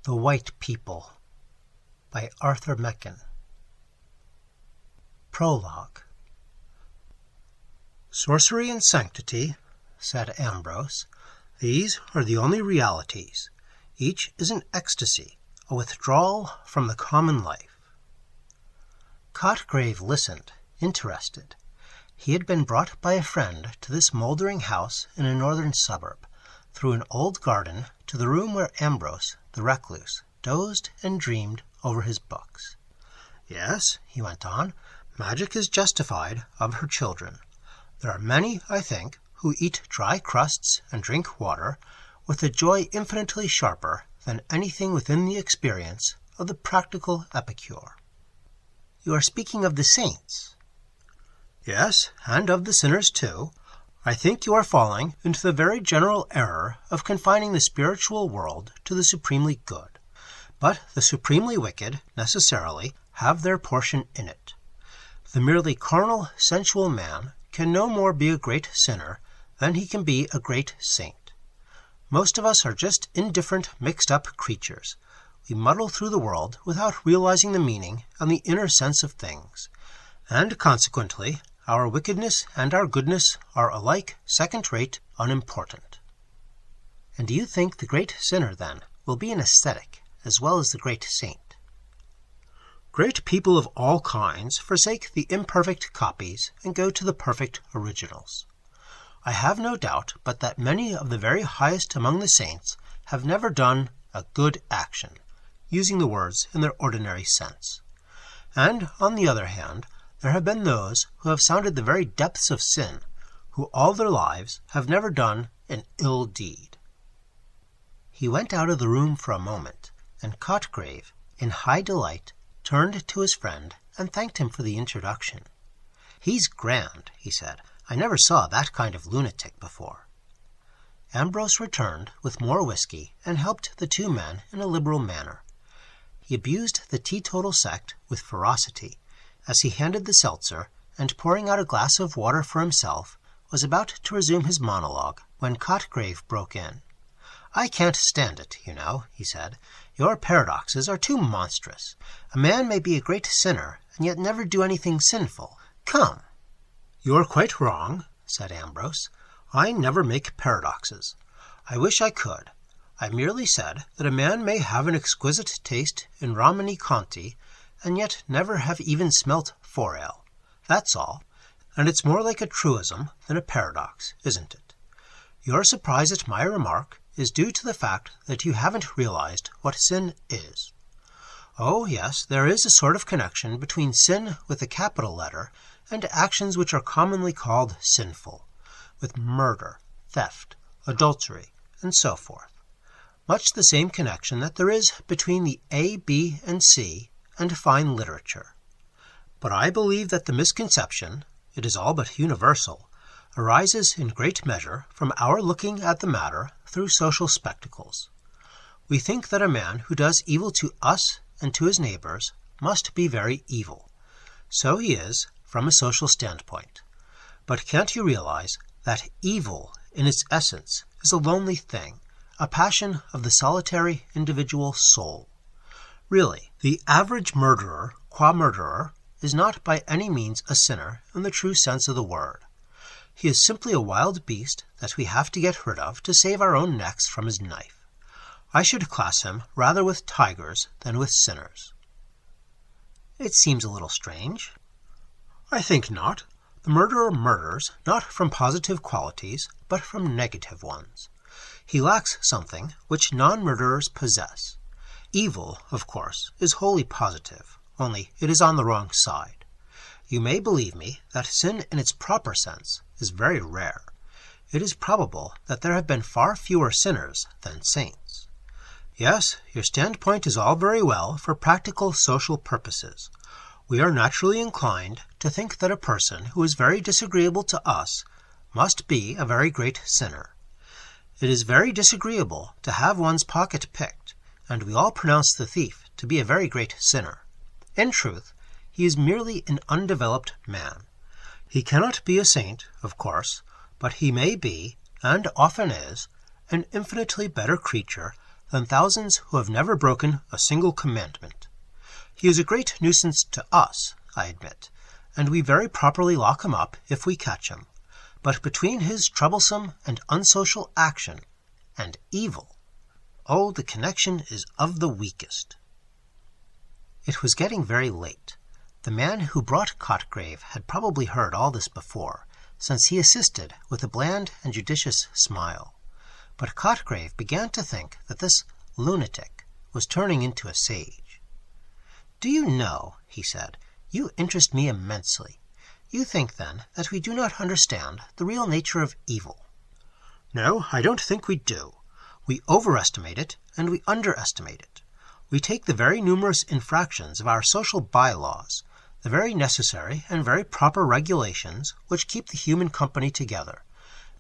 The White People by Arthur Machen. Prologue. Sorcery and sanctity, said Ambrose, these are the only realities. Each is an ecstasy, a withdrawal from the common life. Cotgrave listened, interested. He had been brought by a friend to this mouldering house in a northern suburb, through an old garden to the room where Ambrose, the recluse, dozed and dreamed over his books. Yes, he went on, magic is justified of her children. There are many, I think, who eat dry crusts and drink water with a joy infinitely sharper than anything within the experience of the practical epicure. You are speaking of the saints. Yes, and of the sinners too. I think you are falling into the very general error of confining the spiritual world to the supremely good. But the supremely wicked, necessarily, have their portion in it. The merely carnal, sensual man can no more be a great sinner than he can be a great saint. Most of us are just indifferent, mixed-up creatures. We muddle through the world without realizing the meaning and the inner sense of things, and consequently, our wickedness and our goodness are alike second-rate, unimportant. And do you think the great sinner, then, will be an ascetic as well as the great saint? Great people of all kinds forsake the imperfect copies and go to the perfect originals. I have no doubt but that many of the very highest among the saints have never done a good action, using the words in their ordinary sense. And, on the other hand, there have been those who have sounded the very depths of sin, who all their lives have never done an ill deed. He went out of the room for a moment, and Cotgrave, in high delight, turned to his friend and thanked him for the introduction. "He's grand," he said. "I never saw that kind of lunatic before." Ambrose returned with more whiskey and helped the two men in a liberal manner. He abused the teetotal sect with ferocity, as he handed the seltzer, and pouring out a glass of water for himself, was about to resume his monologue when Cotgrave broke in. "I can't stand it, you know," he said. "Your paradoxes are too monstrous. A man may be a great sinner, and yet never do anything sinful. Come!" "You are quite wrong," said Ambrose. "I never make paradoxes. I wish I could. I merely said that a man may have an exquisite taste in Romanée-Conti, and yet never have even smelt 4-ale. That's all, and it's more like a truism than a paradox, isn't it? Your surprise at my remark is due to the fact that you haven't realized what sin is. Oh, yes, there is a sort of connection between sin with a capital letter and actions which are commonly called sinful, with murder, theft, adultery, and so forth. Much the same connection that there is between the A, B, and C and fine literature. But I believe that the misconception, it is all but universal, arises in great measure from our looking at the matter through social spectacles. We think that a man who does evil to us and to his neighbors must be very evil. So he is, from a social standpoint. But can't you realize that evil, in its essence, is a lonely thing, a passion of the solitary individual soul? Really, the average murderer, qua murderer, is not by any means a sinner in the true sense of the word. He is simply a wild beast that we have to get rid of to save our own necks from his knife. I should class him rather with tigers than with sinners. It seems a little strange. I think not. The murderer murders not from positive qualities, but from negative ones. He lacks something which non-murderers possess. Evil, of course, is wholly positive, only it is on the wrong side. You may believe me that sin in its proper sense is very rare. It is probable that there have been far fewer sinners than saints. Yes, your standpoint is all very well for practical social purposes. We are naturally inclined to think that a person who is very disagreeable to us must be a very great sinner. It is very disagreeable to have one's pocket picked, and we all pronounce the thief to be a very great sinner. In truth, he is merely an undeveloped man. He cannot be a saint, of course, but he may be, and often is, an infinitely better creature than thousands who have never broken a single commandment. He is a great nuisance to us, I admit, and we very properly lock him up if we catch him. But between his troublesome and unsocial action and evil, oh, the connection is of the weakest. It was getting very late. The man who brought Cotgrave had probably heard all this before, since he assisted with a bland and judicious smile. But Cotgrave began to think that this lunatic was turning into a sage. "Do you know," he said, "you interest me immensely. You think, then, that we do not understand the real nature of evil?" "No, I don't think we do. We overestimate it, and we underestimate it. We take the very numerous infractions of our social bylaws, the very necessary and very proper regulations which keep the human company together,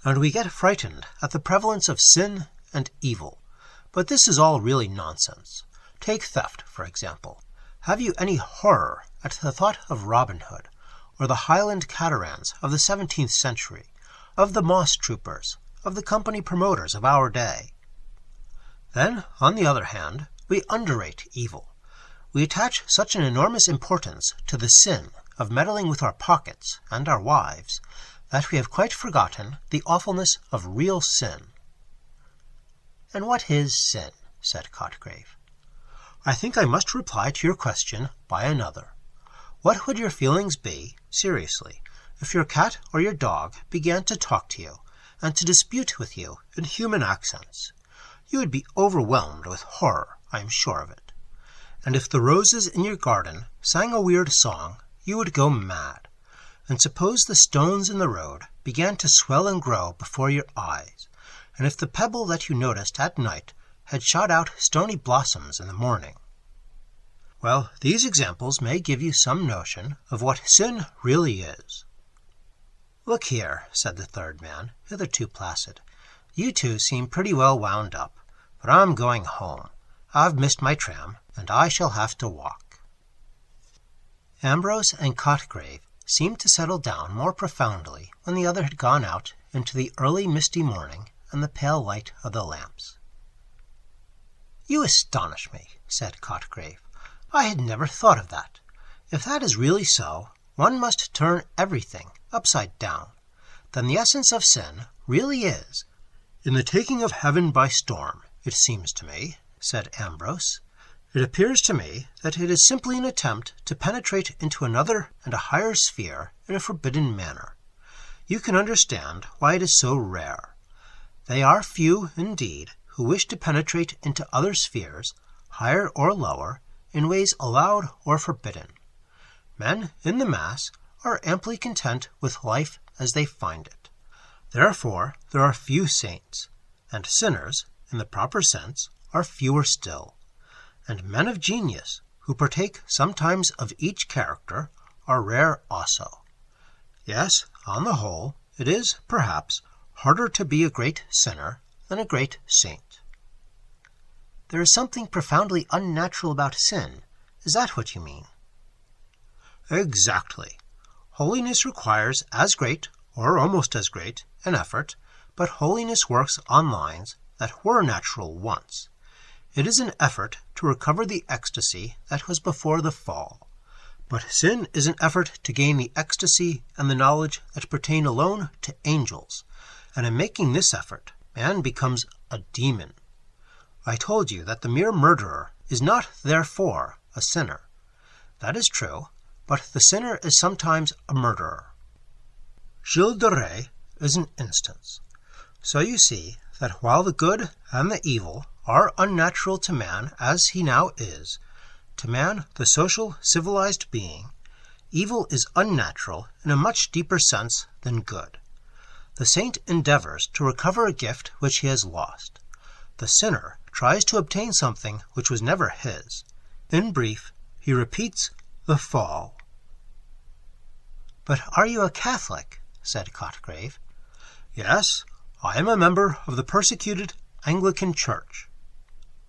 and we get frightened at the prevalence of sin and evil. But this is all really nonsense. Take theft, for example. Have you any horror at the thought of Robin Hood, or the Highland caterans of the 17th century, of the moss troopers, of the company promoters of our day? Then, on the other hand, we underrate evil. We attach such an enormous importance to the sin of meddling with our pockets and our wives, that we have quite forgotten the awfulness of real sin." "And what is sin?" said Cotgrave. "I think I must reply to your question by another. What would your feelings be, seriously, if your cat or your dog began to talk to you, and to dispute with you in human accents? You would be overwhelmed with horror, I am sure of it. And if the roses in your garden sang a weird song, you would go mad. And suppose the stones in the road began to swell and grow before your eyes, and if the pebble that you noticed at night had shot out stony blossoms in the morning." Well, these examples may give you some notion of what sin really is. "Look here," said the third man, hitherto placid. "You two seem pretty well wound up, but I'm going home. I've missed my tram, and I shall have to walk." Ambrose and Cotgrave seemed to settle down more profoundly when the other had gone out into the early misty morning and the pale light of the lamps. "You astonish me," said Cotgrave. "I had never thought of that. If that is really so, one must turn everything upside down. Then the essence of sin really is in the taking of heaven by storm, it seems to me," said Ambrose. "It appears to me that it is simply an attempt to penetrate into another and a higher sphere in a forbidden manner. You can understand why it is so rare. They are few, indeed, who wish to penetrate into other spheres, higher or lower, in ways allowed or forbidden. Men, in the mass, are amply content with life as they find it. Therefore, there are few saints, and sinners, in the proper sense, are fewer still. And men of genius, who partake sometimes of each character, are rare also. Yes, on the whole, it is, perhaps, harder to be a great sinner than a great saint." "There is something profoundly unnatural about sin. Is that what you mean?" "Exactly. Holiness requires as great, or almost as great, an effort, but holiness works on lines that were natural once. It is an effort to recover the ecstasy that was before the fall. But sin is an effort to gain the ecstasy and the knowledge that pertain alone to angels, and in making this effort, man becomes a demon. I told you that the mere murderer is not, therefore, a sinner. That is true, but the sinner is sometimes a murderer. Gilles de Rais is an instance. So you see that while the good and the evil are unnatural to man as he now is, to man, the social, civilized being, evil is unnatural in a much deeper sense than good. The saint endeavors to recover a gift which he has lost. The sinner tries to obtain something which was never his. In brief, he repeats the fall." "But are you a Catholic?" said Cotgrave. "Yes, I am a member of the persecuted Anglican Church."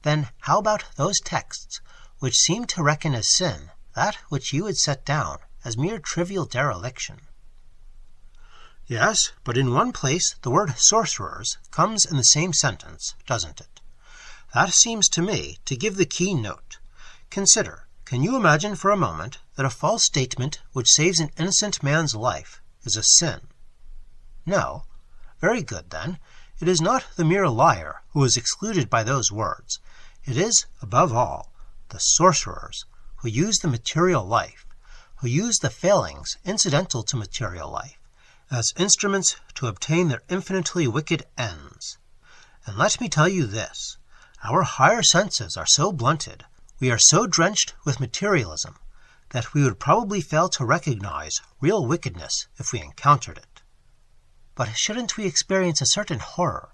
"Then how about those texts which seem to reckon as sin that which you would set down as mere trivial dereliction?" "Yes, but in one place the word sorcerers comes in the same sentence, doesn't it? That seems to me to give the key note. Consider, can you imagine for a moment that a false statement which saves an innocent man's life is a sin? No? Very good, then. It is not the mere liar who is excluded by those words. It is, above all, the sorcerers who use the material life, who use the failings incidental to material life, as instruments to obtain their infinitely wicked ends. And let me tell you this, our higher senses are so blunted, we are so drenched with materialism, that we would probably fail to recognize real wickedness if we encountered it. But shouldn't we experience a certain horror,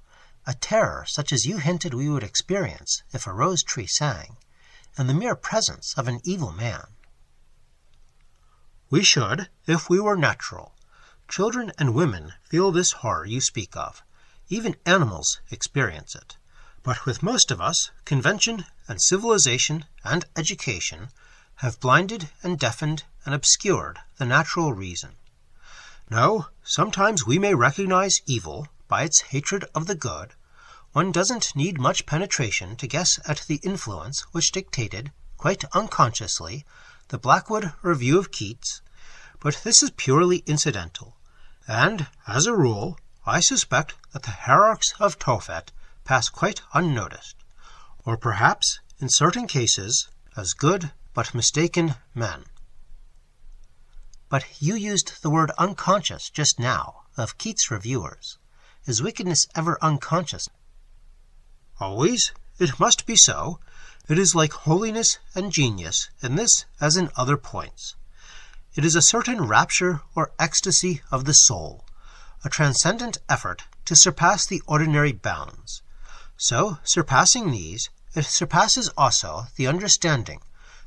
a terror such as you hinted we would experience if a rose tree sang, in the mere presence of an evil man? We should, if we were natural. Children and women feel this horror you speak of. Even animals experience it. But with most of us, convention and civilization and education have blinded and deafened and obscured the natural reason. No, sometimes we may recognize evil by its hatred of the good. One doesn't need much penetration to guess at the influence which dictated, quite unconsciously, the Blackwood Review of Keats, but this is purely incidental, and, as a rule, I suspect that the hierarchs of Tophet pass quite unnoticed, or perhaps, in certain cases, as good but mistaken men. But you used the word unconscious just now, of Keats' reviewers. Is wickedness ever unconscious? Always. It must be so. It is like holiness and genius in this as in other points. It is a certain rapture or ecstasy of the soul, a transcendent effort to surpass the ordinary bounds. So, surpassing these, it surpasses also the understanding,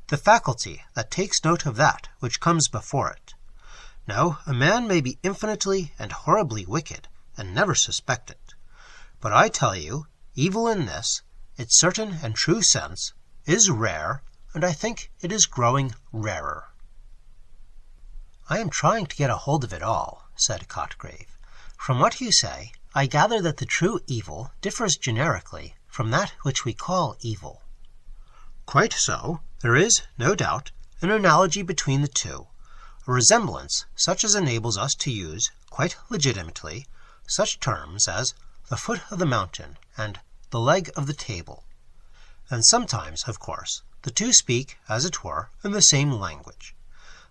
the faculty that takes note of that which comes before it. Now, a man may be infinitely and horribly wicked, and never suspect it. But I tell you, evil in this, its certain and true sense, is rare, and I think it is growing rarer. I am trying to get a hold of it all, said Cotgrave. From what you say, I gather that the true evil differs generically from that which we call evil. Quite so. There is, no doubt, an analogy between the two, a resemblance such as enables us to use, quite legitimately, such terms as the foot of the mountain and the leg of the table. And sometimes, of course, the two speak, as it were, in the same language.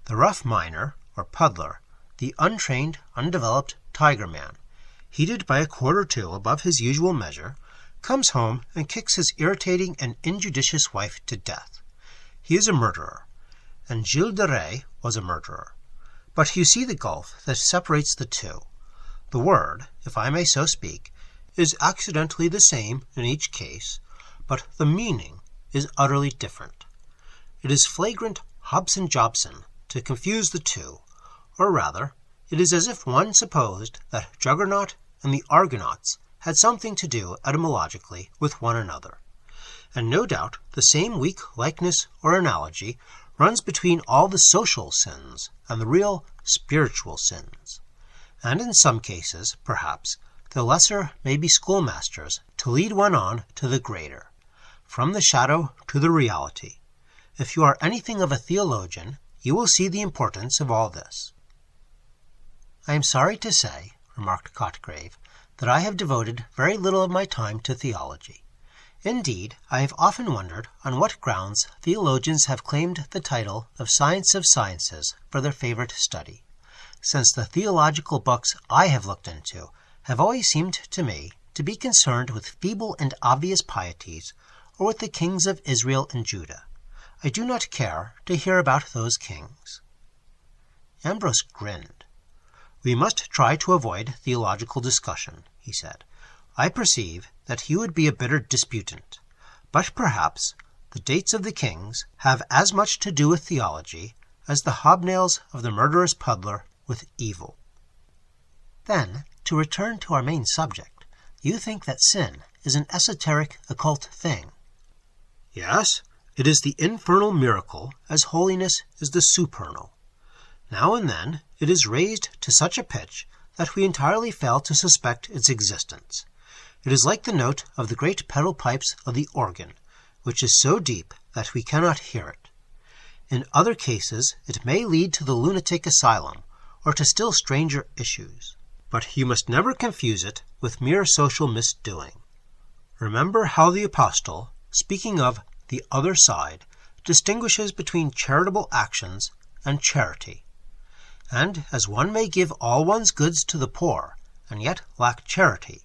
The rough miner, or puddler, the untrained, undeveloped tiger-man, heated by a quart or two above his usual measure, comes home and kicks his irritating and injudicious wife to death. He is a murderer, and Gilles de Rais was a murderer. But you see the gulf that separates the two. The word, if I may so speak, is accidentally the same in each case, but the meaning is utterly different. It is flagrant Hobson-Jobson to confuse the two, or rather, it is as if one supposed that Juggernaut and the Argonauts had something to do etymologically with one another. And no doubt the same weak likeness or analogy runs between all the social sins and the real spiritual sins. And in some cases, perhaps, the lesser may be schoolmasters to lead one on to the greater, from the shadow to the reality. If you are anything of a theologian, you will see the importance of all this. I am sorry to say, remarked Cotgrave, that I have devoted very little of my time to theology. Indeed, I have often wondered on what grounds theologians have claimed the title of Science of Sciences for their favorite study, since the theological books I have looked into have always seemed to me to be concerned with feeble and obvious pieties, or with the kings of Israel and Judah. I do not care to hear about those kings. Ambrose grinned. We must try to avoid theological discussion, he said. I perceive that you would be a bitter disputant, but perhaps the dates of the kings have as much to do with theology as the hobnails of the murderous puddler with evil. Then, to return to our main subject, you think that sin is an esoteric, occult thing. Yes, it is the infernal miracle as holiness is the supernal. Now and then it is raised to such a pitch that we entirely fail to suspect its existence. It is like the note of the great pedal pipes of the organ, which is so deep that we cannot hear it. In other cases it may lead to the lunatic asylum, or to still stranger issues. But you must never confuse it with mere social misdoing. Remember how the apostle, speaking of the other side, distinguishes between charitable actions and charity. And as one may give all one's goods to the poor, and yet lack charity,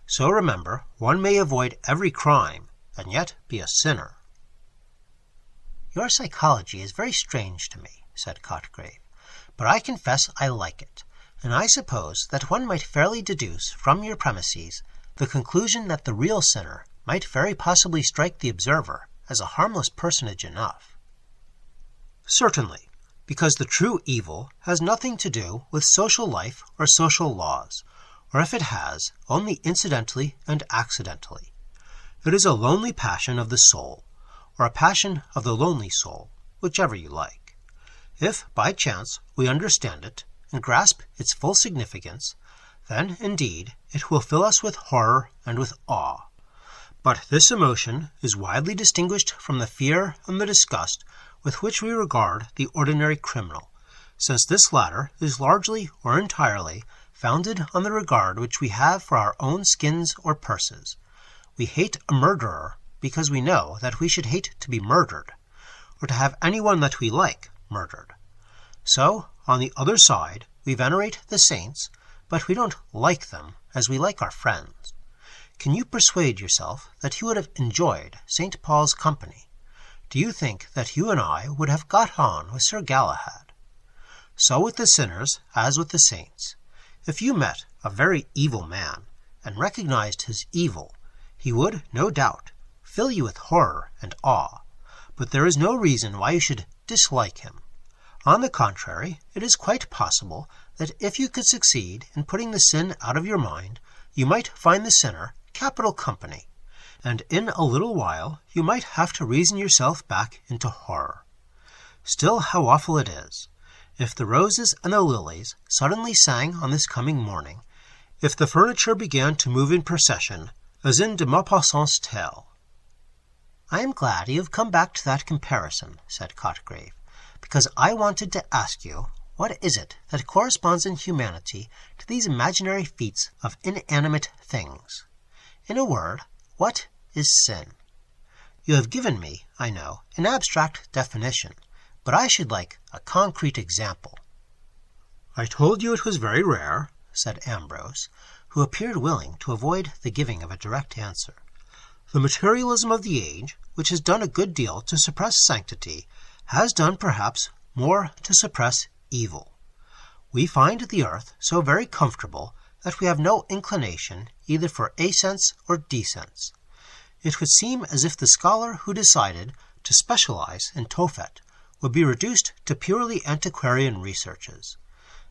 so remember one may avoid every crime, and yet be a sinner. Your psychology is very strange to me, said Cotgrave, but I confess I like it, and I suppose that one might fairly deduce from your premises the conclusion that the real sinner might very possibly strike the observer as a harmless personage enough. Certainly, because the true evil has nothing to do with social life or social laws, or if it has, only incidentally and accidentally. It is a lonely passion of the soul, or a passion of the lonely soul, whichever you like. If, by chance, we understand it, and grasp its full significance, then, indeed, it will fill us with horror and with awe. But this emotion is widely distinguished from the fear and the disgust with which we regard the ordinary criminal, since this latter is largely or entirely founded on the regard which we have for our own skins or purses. We hate a murderer because we know that we should hate to be murdered, or to have anyone that we like murdered. So, on the other side, we venerate the saints, but we don't like them as we like our friends. Can you persuade yourself that you would have enjoyed St. Paul's company? Do you think that you and I would have got on with Sir Galahad? So with the sinners as with the saints. If you met a very evil man, and recognized his evil, he would, no doubt, fill you with horror and awe, but there is no reason why you should dislike him. On the contrary, it is quite possible that if you could succeed in putting the sin out of your mind, you might find the sinner capital company, and in a little while you might have to reason yourself back into horror. Still, how awful it is! If the roses and the lilies suddenly sang on this coming morning, if the furniture began to move in procession, as in de Maupassant's tale. I am glad you have come back to that comparison, said Cotgrave, because I wanted to ask you, what is it that corresponds in humanity to these imaginary feats of inanimate things? In a word, what is sin? You have given me, I know, an abstract definition, but I should like a concrete example. I told you it was very rare, said Ambrose, who appeared willing to avoid the giving of a direct answer. The materialism of the age, which has done a good deal to suppress sanctity, has done perhaps more to suppress evil. We find the earth so very comfortable that we have no inclination either for ascents or descents. It would seem as if the scholar who decided to specialize in Tophet would be reduced to purely antiquarian researches.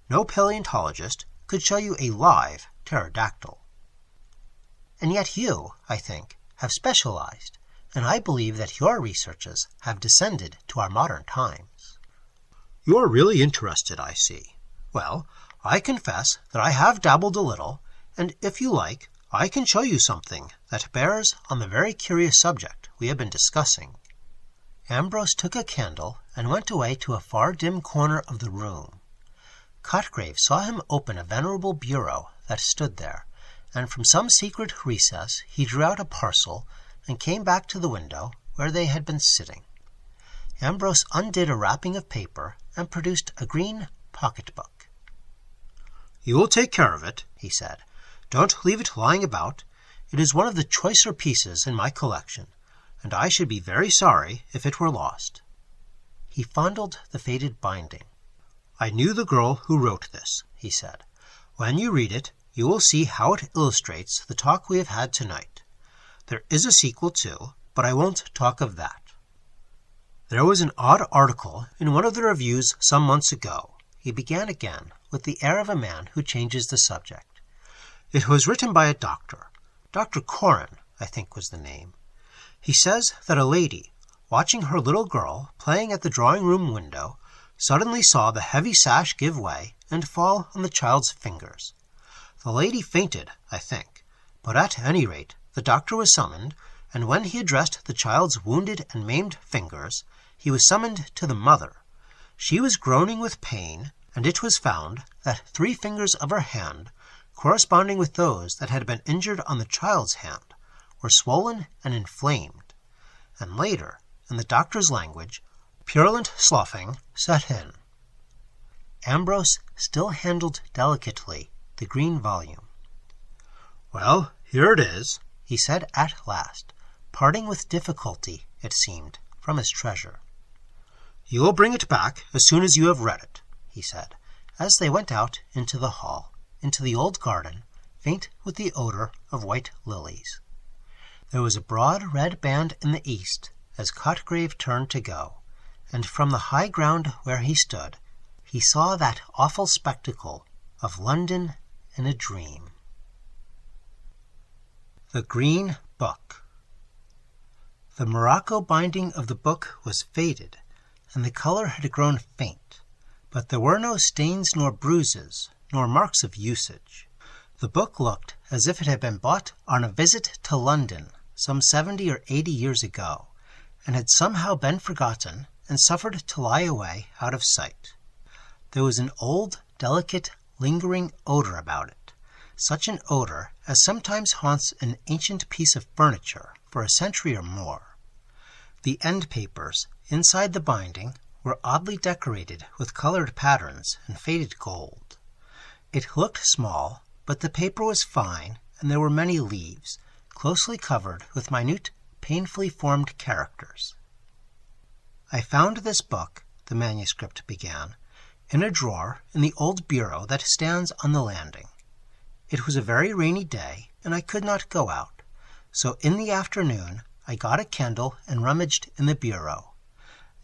No paleontologist could show you a live pterodactyl. And yet you, I think, have specialized, and I believe that your researches have descended to our modern times. You are really interested, I see. Well, I confess that I have dabbled a little, and if you like, I can show you something that bears on the very curious subject we have been discussing. Ambrose took a candle and went away to a far dim corner of the room. Cotgrave saw him open a venerable bureau that stood there, and from some secret recess he drew out a parcel and came back to the window where they had been sitting. Ambrose undid a wrapping of paper and produced a green pocket-book. "You will take care of it," he said. "Don't leave it lying about. It is one of the choicer pieces in my collection, and I should be very sorry if it were lost." He fondled the faded binding. "I knew the girl who wrote this," he said. "When you read it, you will see how it illustrates the talk we have had tonight. There is a sequel, too, but I won't talk of that. There was an odd article in one of the reviews some months ago," he began again, with the air of a man who changes the subject. "It was written by a doctor. Dr. Corin, I think was the name. He says that a lady, watching her little girl playing at the drawing-room window, suddenly saw the heavy sash give way and fall on the child's fingers. The lady fainted, I think, But at any rate, the doctor was summoned, and when he addressed the child's wounded and maimed fingers, he was summoned to the mother. She was groaning with pain, and it was found that 3 fingers of her hand, corresponding with those that had been injured on the child's hand, were swollen and inflamed. And later, in the doctor's language, purulent sloughing set in. Ambrose still handled delicately the green volume. "Well, here it is," he said at last, parting with difficulty, it seemed, from his treasure. "You will bring it back as soon as you have read it," he said, as they went out into the hall, into the old garden, faint with the odor of white lilies. There was a broad red band in the east as Cotgrave turned to go, and from the high ground where he stood, he saw that awful spectacle of London in a dream. The Green Book. The morocco binding of the book was faded, and the color had grown faint, but there were no stains nor bruises, nor marks of usage. The book looked as if it had been bought on a visit to London some 70 or 80 years ago, and had somehow been forgotten and suffered to lie away out of sight. There was an old, delicate, lingering odor about it, such an odor as sometimes haunts an ancient piece of furniture for a century or more. The end papers inside the binding were oddly decorated with colored patterns and faded gold. It looked small, but the paper was fine, and there were many leaves, closely covered with minute, painfully formed characters. "I found this book," the manuscript began, "in a drawer in the old bureau that stands on the landing. It was a very rainy day, and I could not go out, so in the afternoon I got a candle and rummaged in the bureau.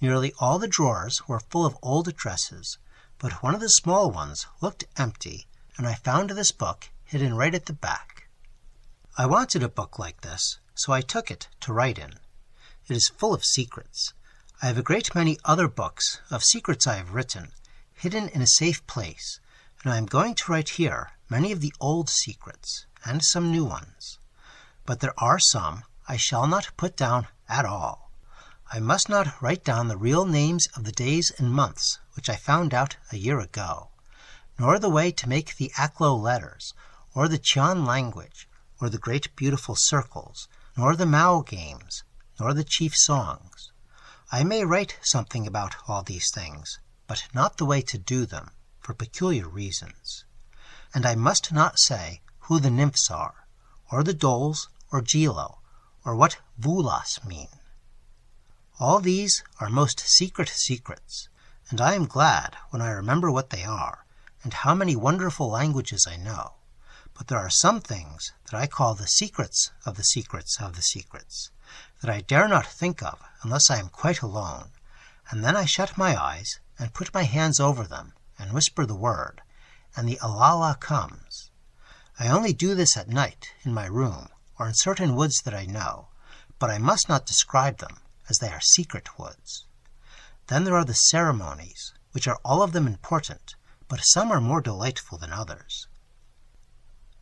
Nearly all the drawers were full of old dresses, but one of the small ones looked empty, and I found this book hidden right at the back. I wanted a book like this, so I took it to write in. It is full of secrets. I have a great many other books of secrets I have written, hidden in a safe place, and I am going to write here many of the old secrets, and some new ones. But there are some I shall not put down at all. I must not write down the real names of the days and months which I found out a year ago, nor the way to make the Aklo letters, or the Chian language, or the great beautiful circles, nor the Mao games, nor the chief songs. I may write something about all these things, but not the way to do them, for peculiar reasons. And I must not say who the nymphs are, or the doles, or Gilo, or what vulas mean. All these are most secret secrets, and I am glad when I remember what they are, and how many wonderful languages I know. But there are some things that I call the secrets of the secrets of the secrets, that I dare not think of unless I am quite alone, and then I shut my eyes and put my hands over them and whisper the word, and the alala comes. I only do this at night in my room or in certain woods that I know, but I must not describe them, as they are secret woods. Then there are the ceremonies, which are all of them important, but some are more delightful than others.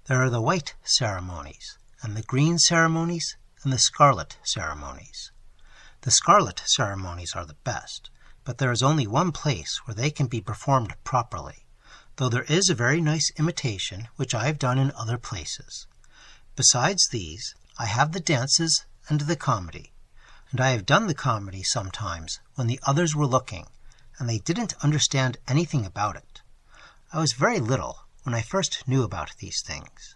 There are the white ceremonies, and the green ceremonies, and the scarlet ceremonies. The scarlet ceremonies are the best, but there is only one place where they can be performed properly, though there is a very nice imitation which I have done in other places. Besides these, I have the dances and the comedy, and I have done the comedy sometimes when the others were looking, and they didn't understand anything about it. I was very little when I first knew about these things.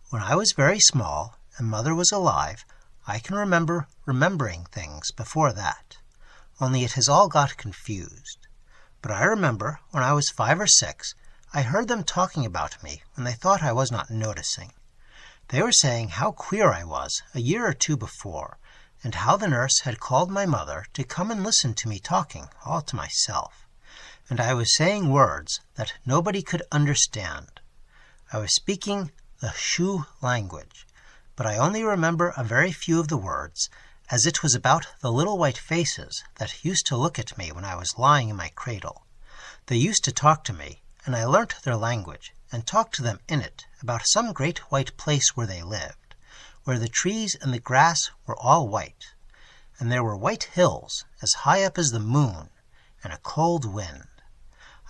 When I was very small and Mother was alive, I can remember remembering things before that, only it has all got confused. But I remember when I was 5 or 6, I heard them talking about me when they thought I was not noticing. They were saying how queer I was a year or 2 before, and how the nurse had called my mother to come and listen to me talking all to myself, and I was saying words that nobody could understand. I was speaking the Shu language, but I only remember a very few of the words, as it was about the little white faces that used to look at me when I was lying in my cradle. They used to talk to me, and I learnt their language, and talked to them in it about some great white place where they lived, where the trees and the grass were all white, and there were white hills as high up as the moon, and a cold wind.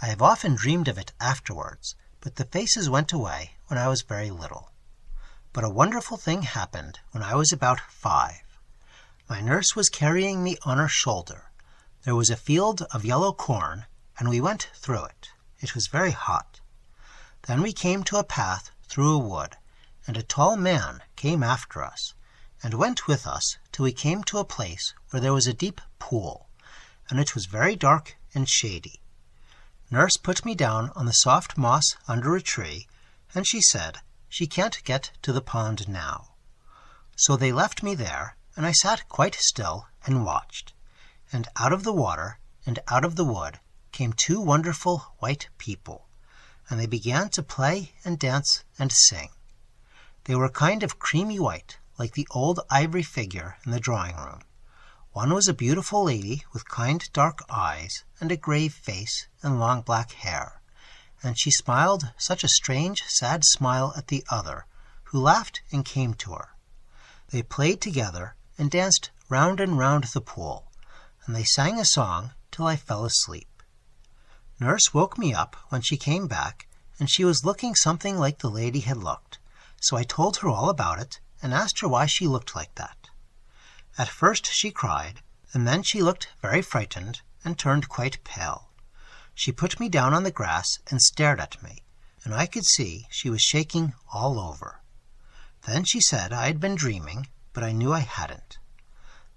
I have often dreamed of it afterwards, but the faces went away when I was very little. But a wonderful thing happened when I was about 5. My nurse was carrying me on her shoulder. There was a field of yellow corn, and we went through it. It was very hot. Then we came to a path through a wood, and a tall man came after us, and went with us till we came to a place where there was a deep pool, and it was very dark and shady. Nurse put me down on the soft moss under a tree, and she said, "She can't get to the pond now." So they left me there, and I sat quite still and watched. And out of the water and out of the wood came 2 wonderful white people, and they began to play and dance and sing. They were kind of creamy white, like the old ivory figure in the drawing-room. One was a beautiful lady with kind dark eyes and a grave face and long black hair, and she smiled such a strange, sad smile at the other, who laughed and came to her. They played together and danced round and round the pool, and they sang a song till I fell asleep. Nurse woke me up when she came back, and she was looking something like the lady had looked, so I told her all about it and asked her why she looked like that. At first she cried, and then she looked very frightened and turned quite pale. She put me down on the grass and stared at me, and I could see she was shaking all over. Then she said I had been dreaming, but I knew I hadn't.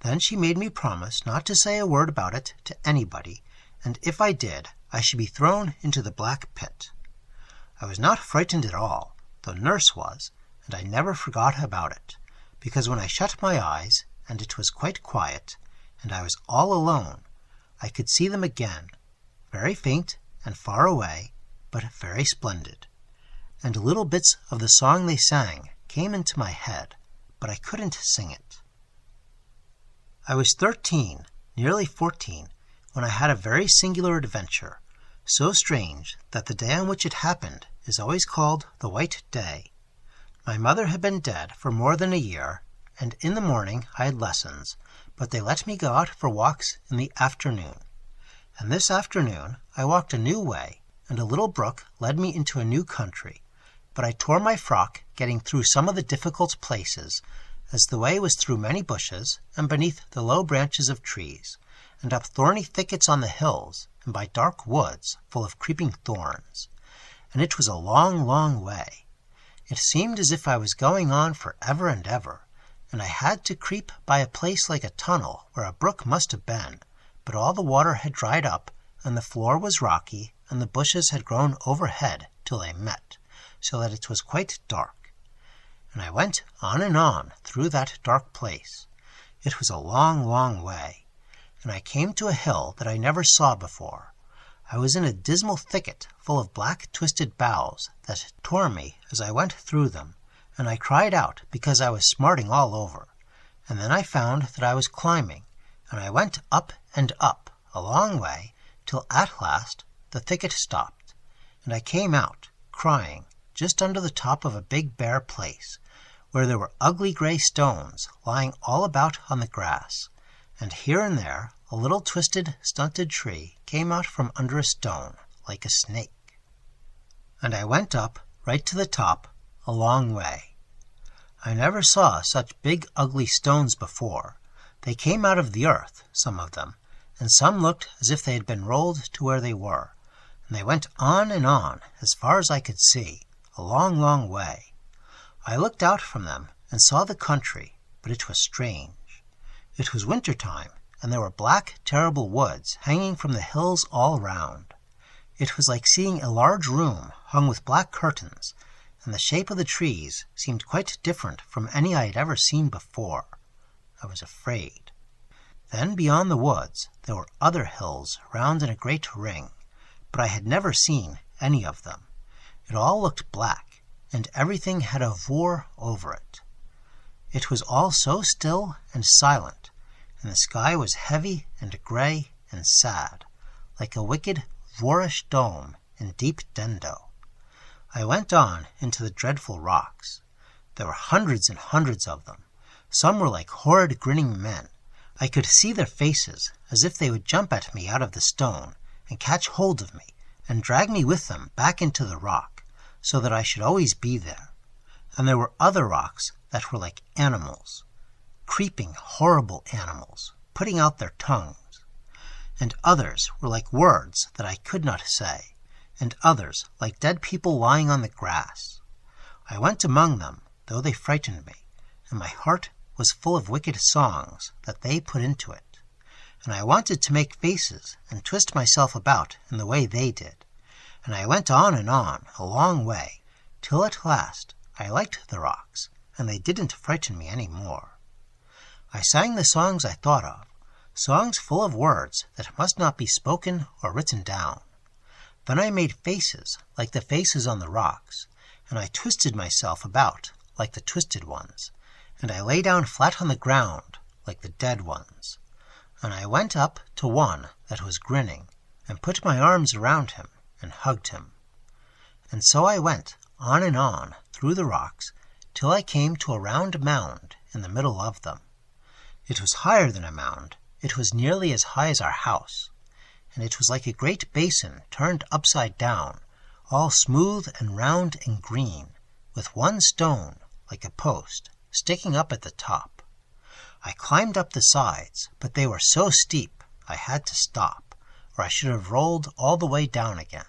Then she made me promise not to say a word about it to anybody, and if I did, I should be thrown into the black pit. I was not frightened at all, though Nurse was, and I never forgot about it, because when I shut my eyes, and it was quite quiet, and I was all alone, I could see them again, very faint and far away, but very splendid. And little bits of the song they sang came into my head, but I couldn't sing it. I was 13, nearly 14, when I had a very singular adventure, so strange that the day on which it happened is always called the White Day. My mother had been dead for more than a year, and in the morning I had lessons, but they let me go out for walks in the afternoon. And this afternoon I walked a new way, and a little brook led me into a new country, but I tore my frock getting through some of the difficult places, as the way was through many bushes, and beneath the low branches of trees, and up thorny thickets on the hills, and by dark woods full of creeping thorns. And it was a long, long way. It seemed as if I was going on for ever and ever, and I had to creep by a place like a tunnel where a brook must have been, but all the water had dried up, and the floor was rocky, and the bushes had grown overhead till they met, so that it was quite dark. And I went on and on through that dark place. It was a long, long way, and I came to a hill that I never saw before. I was in a dismal thicket full of black twisted boughs that tore me as I went through them, and I cried out because I was smarting all over. And then I found that I was climbing, and I went up and up a long way till at last the thicket stopped, and I came out, crying, just under the top of a big bare place, where there were ugly gray stones lying all about on the grass, and here and there a little twisted, stunted tree came out from under a stone, like a snake. And I went up right to the top, a long way. I never saw such big, ugly stones before. They came out of the earth, some of them, and some looked as if they had been rolled to where they were, and they went on and on, as far as I could see, a long, long way. I looked out from them and saw the country, but it was strange. It was winter time, and there were black, terrible woods hanging from the hills all round. It was like seeing a large room hung with black curtains, and the shape of the trees seemed quite different from any I had ever seen before. I was afraid. Then beyond the woods there were other hills round in a great ring, but I had never seen any of them. It all looked black, and everything had a vour over it. It was all so still and silent, and the sky was heavy and gray and sad, like a wicked, voorish dome in deep Dendo. I went on into the dreadful rocks. There were hundreds and hundreds of them. Some were like horrid grinning men. I could see their faces, as if they would jump at me out of the stone, and catch hold of me, and drag me with them back into the rock, so that I should always be there. And there were other rocks that were like animals, creeping, horrible animals, putting out their tongues. And others were like words that I could not say, and others like dead people lying on the grass. I went among them, though they frightened me, and my heart was full of wicked songs that they put into it. And I wanted to make faces and twist myself about in the way they did. And I went on and on, a long way, till at last I liked the rocks, and they didn't frighten me any more. I sang the songs I thought of, songs full of words that must not be spoken or written down. Then I made faces like the faces on the rocks, and I twisted myself about like the twisted ones, and I lay down flat on the ground like the dead ones. And I went up to one that was grinning, and put my arms around him and hugged him. And so I went on and on through the rocks till I came to a round mound in the middle of them. It was higher than a mound. It was nearly as high as our house, and it was like a great basin turned upside down, all smooth and round and green, with one stone, like a post, sticking up at the top. I climbed up the sides, but they were so steep I had to stop, or I should have rolled all the way down again,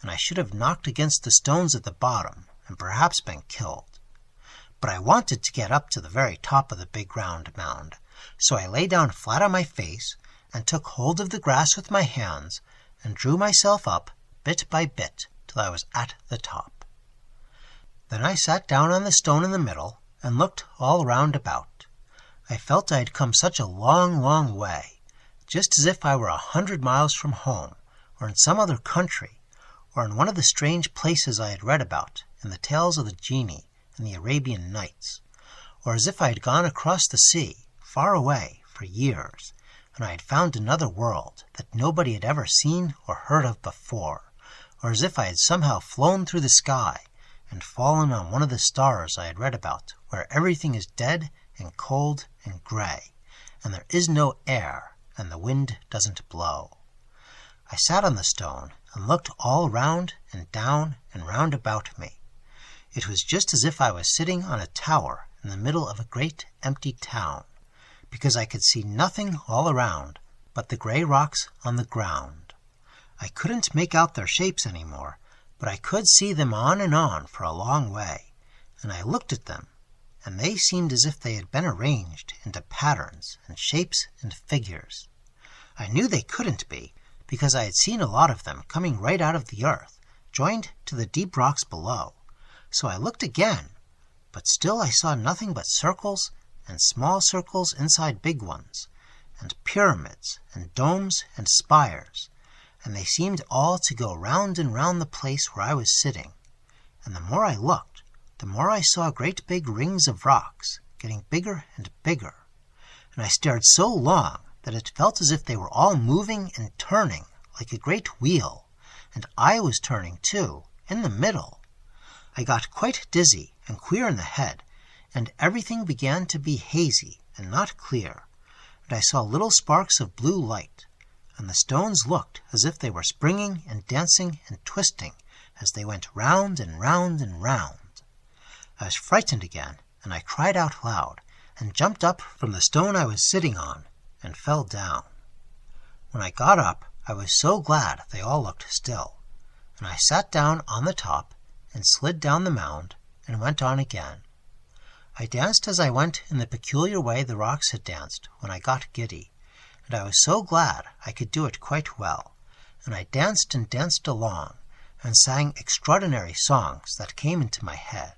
and I should have knocked against the stones at the bottom and perhaps been killed. But I wanted to get up to the very top of the big round mound, so I lay down flat on my face and took hold of the grass with my hands and drew myself up bit by bit till I was at the top. Then I sat down on the stone in the middle and looked all round about. I felt I had come such a long, long way, just as if I were 100 miles from home, or in some other country, or in one of the strange places I had read about in the tales of the genii and the Arabian Nights, or as if I had gone across the sea, far away, for years, and I had found another world that nobody had ever seen or heard of before, or as if I had somehow flown through the sky and fallen on one of the stars I had read about, where everything is dead and cold and gray, and there is no air, and the wind doesn't blow. I sat on the stone and looked all round and down and round about me. It was just as if I was sitting on a tower in the middle of a great empty town, because I could see nothing all around but the gray rocks on the ground. I couldn't make out their shapes any more, but I could see them on and on for a long way, and I looked at them, and they seemed as if they had been arranged into patterns and shapes and figures. I knew they couldn't be, because I had seen a lot of them coming right out of the earth, joined to the deep rocks below. So I looked again, but still I saw nothing but circles and small circles inside big ones, and pyramids and domes and spires, and they seemed all to go round and round the place where I was sitting. And the more I looked, the more I saw great big rings of rocks, getting bigger and bigger, and I stared so long that it felt as if they were all moving and turning like a great wheel, and I was turning too, in the middle. I got quite dizzy and queer in the head, and everything began to be hazy and not clear, and I saw little sparks of blue light, and the stones looked as if they were springing and dancing and twisting as they went round and round and round. I was frightened again, and I cried out loud, and jumped up from the stone I was sitting on, and fell down. When I got up, I was so glad they all looked still, and I sat down on the top, and slid down the mound, and went on again. I danced as I went in the peculiar way the rocks had danced when I got giddy, and I was so glad I could do it quite well, and I danced and danced along, and sang extraordinary songs that came into my head.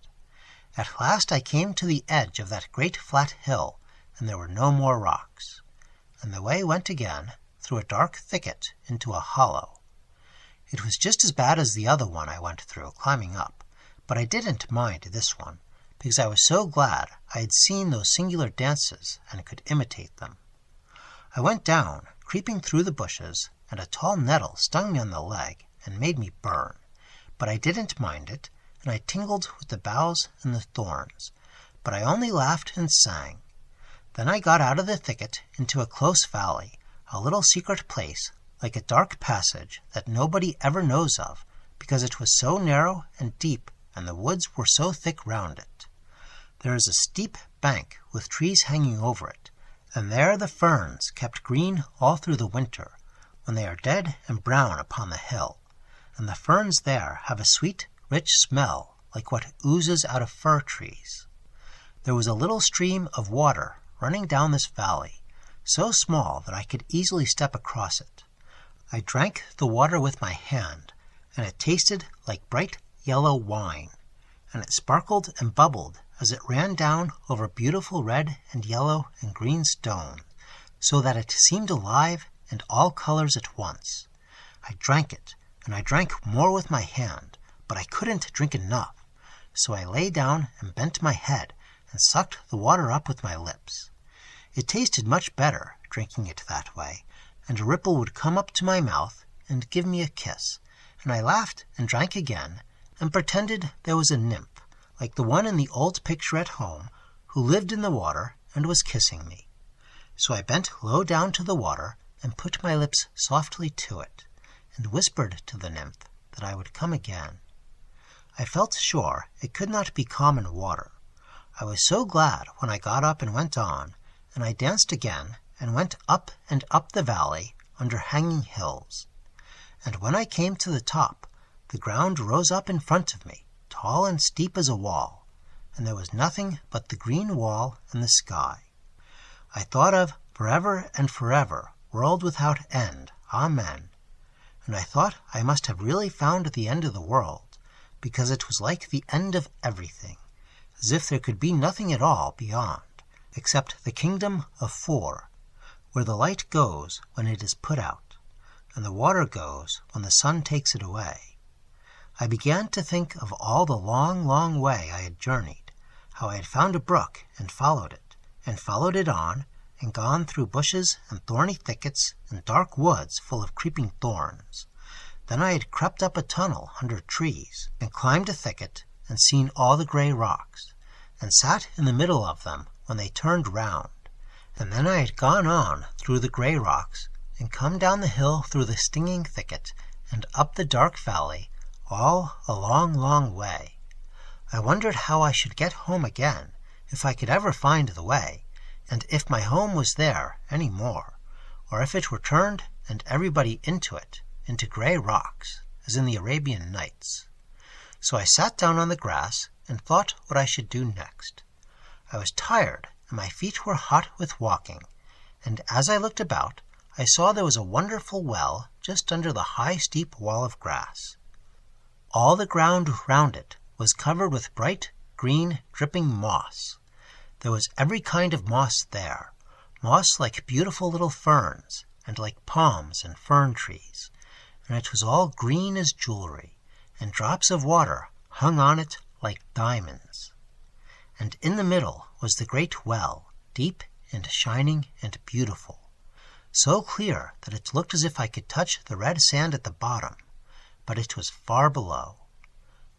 At last I came to the edge of that great flat hill, and there were no more rocks, and the way went again through a dark thicket into a hollow. It was just as bad as the other one I went through climbing up, but I didn't mind this one, because I was so glad I had seen those singular dances and could imitate them. I went down, creeping through the bushes, and a tall nettle stung me on the leg and made me burn, but I didn't mind it, and I tingled with the boughs and the thorns, but I only laughed and sang. Then I got out of the thicket into a close valley, a little secret place, like a dark passage that nobody ever knows of, because it was so narrow and deep, and the woods were so thick round it. There is a steep bank with trees hanging over it, and there the ferns kept green all through the winter, when they are dead and brown upon the hill, and the ferns there have a sweet, rich smell, like what oozes out of fir trees. There was a little stream of water running down this valley, so small that I could easily step across it. I drank the water with my hand, and it tasted like bright yellow wine, and it sparkled and bubbled as it ran down over beautiful red and yellow and green stone, so that it seemed alive and all colors at once. I drank it, and I drank more with my hand, but I couldn't drink enough, so I lay down and bent my head and sucked the water up with my lips. It tasted much better, drinking it that way, and a ripple would come up to my mouth and give me a kiss, and I laughed and drank again, and pretended there was a nymph, like the one in the old picture at home, who lived in the water and was kissing me. So I bent low down to the water and put my lips softly to it, and whispered to the nymph that I would come again. I felt sure it could not be common water. I was so glad when I got up and went on, and I danced again and went up and up the valley under hanging hills. And when I came to the top, the ground rose up in front of me, tall and steep as a wall, and there was nothing but the green wall and the sky. I thought of forever and forever, world without end, amen. And I thought I must have really found the end of the world, because it was like the end of everything, as if there could be nothing at all beyond, except the kingdom of four, where the light goes when it is put out, and the water goes when the sun takes it away. I began to think of all the long, long way I had journeyed, how I had found a brook and followed it on, and gone through bushes and thorny thickets and dark woods full of creeping thorns. Then I had crept up a tunnel under trees, and climbed a thicket, and seen all the grey rocks, and sat in the middle of them when they turned round. And then I had gone on through the grey rocks, and come down the hill through the stinging thicket, and up the dark valley, all a long, long way. I wondered how I should get home again, if I could ever find the way, and if my home was there any more, or if it were turned and everybody into it, into grey rocks, as in the Arabian Nights. So I sat down on the grass and thought what I should do next. I was tired, and my feet were hot with walking, and as I looked about, I saw there was a wonderful well just under the high steep wall of grass. All the ground round it was covered with bright, green, dripping moss. There was every kind of moss there, moss like beautiful little ferns, and like palms and fern trees, and it was all green as jewelry, and drops of water hung on it like diamonds. And in the middle was the great well, deep and shining and beautiful, so clear that it looked as if I could touch the red sand at the bottom, but it was far below.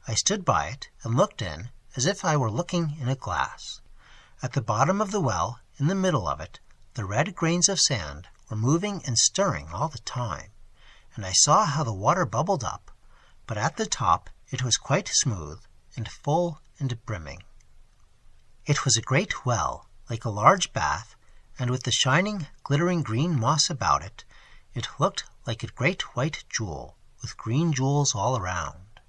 I stood by it and looked in as if I were looking in a glass. At the bottom of the well, in the middle of it, the red grains of sand were moving and stirring all the time, and I saw how the water bubbled up, but at the top it was quite smooth and full and brimming. It was a great well, like a large bath, and with the shining, glittering green moss about it, it looked like a great white jewel, with green jewels all around.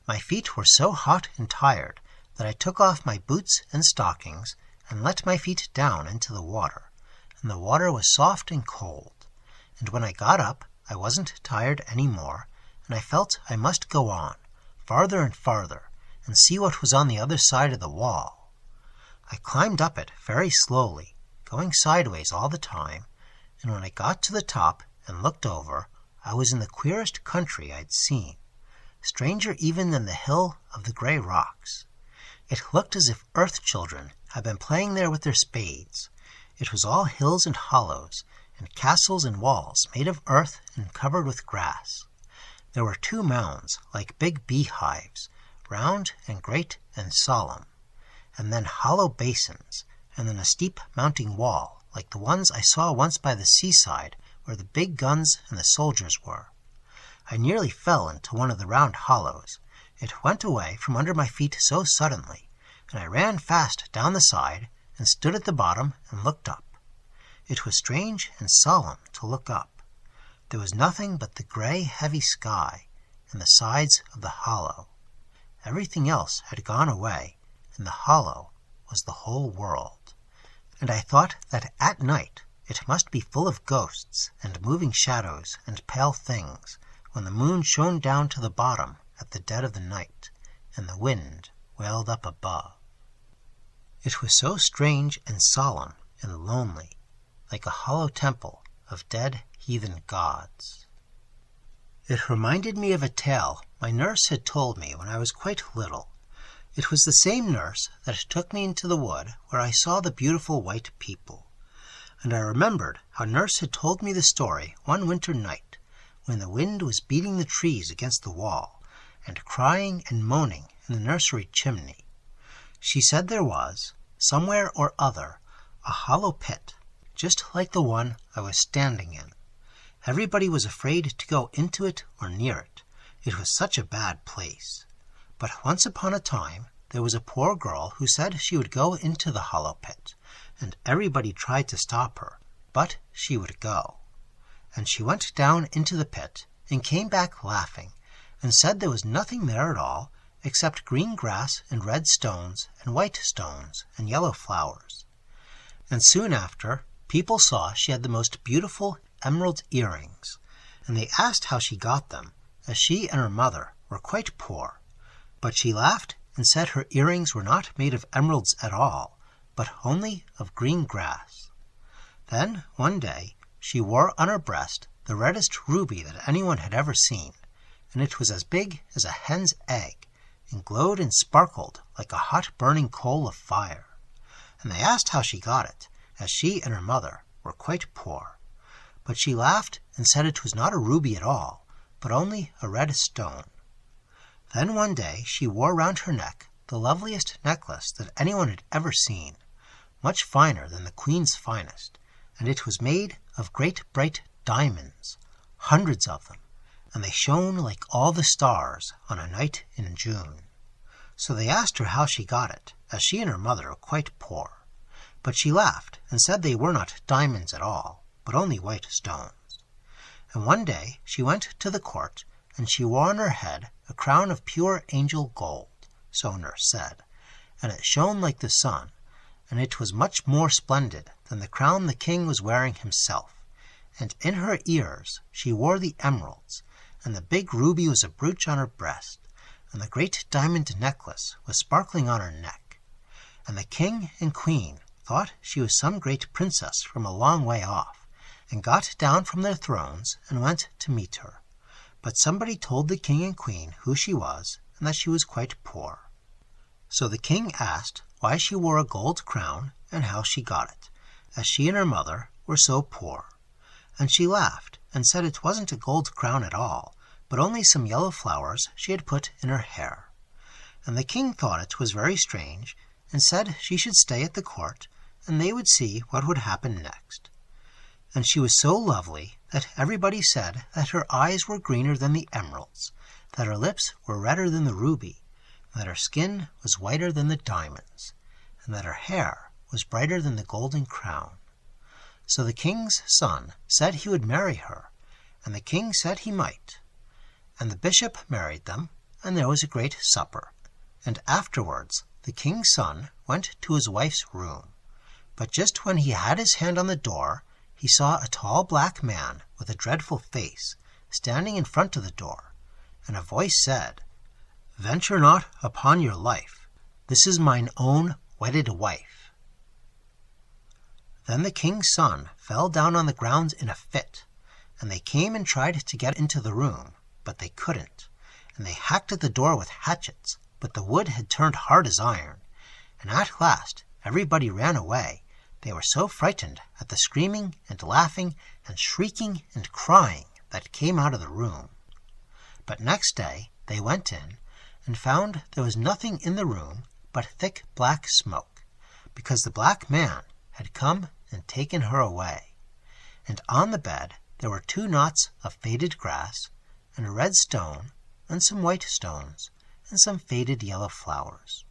My feet were so hot and tired that I took off my boots and stockings and let my feet down into the water, and the water was soft and cold, and when I got up I wasn't tired any more, and I felt I must go on, farther and farther, and see what was on the other side of the wall. I climbed up it very slowly, going sideways all the time, and when I got to the top and looked over, I was in the queerest country I'd seen, stranger even than the hill of the grey rocks. It looked as if earth children had been playing there with their spades. It was all hills and hollows, and castles and walls made of earth and covered with grass. There were 2 mounds, like big beehives, round and great and solemn, and then hollow basins, and then a steep mounting wall, like the ones I saw once by the seaside where the big guns and the soldiers were. I nearly fell into one of the round hollows. It went away from under my feet so suddenly, and I ran fast down the side and stood at the bottom and looked up. It was strange and solemn to look up. There was nothing but the gray, heavy sky and the sides of the hollow. Everything else had gone away, and the hollow was the whole world. And I thought that at night it must be full of ghosts and moving shadows and pale things, when the moon shone down to the bottom at the dead of the night, and the wind wailed up above. It was so strange and solemn and lonely, like a hollow temple of dead heathen gods. It reminded me of a tale my nurse had told me when I was quite little. It was the same nurse that took me into the wood where I saw the beautiful white people. And I remembered how nurse had told me the story one winter night, when the wind was beating the trees against the wall, and crying and moaning in the nursery chimney. She said there was, somewhere or other, a hollow pit, just like the one I was standing in. Everybody was afraid to go into it or near it. It was such a bad place. But once upon a time there was a poor girl who said she would go into the hollow pit, and everybody tried to stop her, but she would go. And she went down into the pit, and came back laughing, and said there was nothing there at all, except green grass and red stones and white stones and yellow flowers. And soon after, people saw she had the most beautiful emerald earrings, and they asked how she got them, as she and her mother were quite poor. But she laughed and said her earrings were not made of emeralds at all, but only of green grass. Then, one day, she wore on her breast the reddest ruby that anyone had ever seen, and it was as big as a hen's egg, and glowed and sparkled like a hot burning coal of fire. And they asked how she got it, as she and her mother were quite poor. But she laughed and said it was not a ruby at all, but only a red stone. Then one day she wore round her neck the loveliest necklace that anyone had ever seen, much finer than the Queen's finest, and it was made of great bright diamonds, hundreds of them, and they shone like all the stars on a night in June. So they asked her how she got it, as she and her mother were quite poor. But she laughed and said they were not diamonds at all, but only white stones. And one day she went to the court, and she wore on her head a crown of pure angel gold, so nurse said, and it shone like the sun, and it was much more splendid than the crown the king was wearing himself. And in her ears she wore the emeralds, and the big ruby was a brooch on her breast, and the great diamond necklace was sparkling on her neck. And the king and queen thought she was some great princess from a long way off, and got down from their thrones and went to meet her. But somebody told the king and queen who she was, and that she was quite poor. So the king asked why she wore a gold crown and how she got it, as she and her mother were so poor. And she laughed and said it wasn't a gold crown at all, but only some yellow flowers she had put in her hair. And the king thought it was very strange, and said she should stay at the court, and they would see what would happen next. And she was so lovely that everybody said that her eyes were greener than the emeralds, that her lips were redder than the ruby, that her skin was whiter than the diamonds, and that her hair was brighter than the golden crown. So the king's son said he would marry her, and the king said he might. And the bishop married them, and there was a great supper. And afterwards the king's son went to his wife's room. But just when he had his hand on the door, he saw a tall black man with a dreadful face standing in front of the door, and a voice said, "Venture not upon your life. This is mine own wedded wife." Then the king's son fell down on the ground in a fit, and they came and tried to get into the room, but they couldn't, and they hacked at the door with hatchets, but the wood had turned hard as iron, and at last everybody ran away. They were so frightened at the screaming and laughing and shrieking and crying that came out of the room. But next day they went in, and found there was nothing in the room but thick black smoke, because the black man had come and taken her away. And on the bed there were 2 knots of faded grass, and a red stone, and some white stones, and some faded yellow flowers.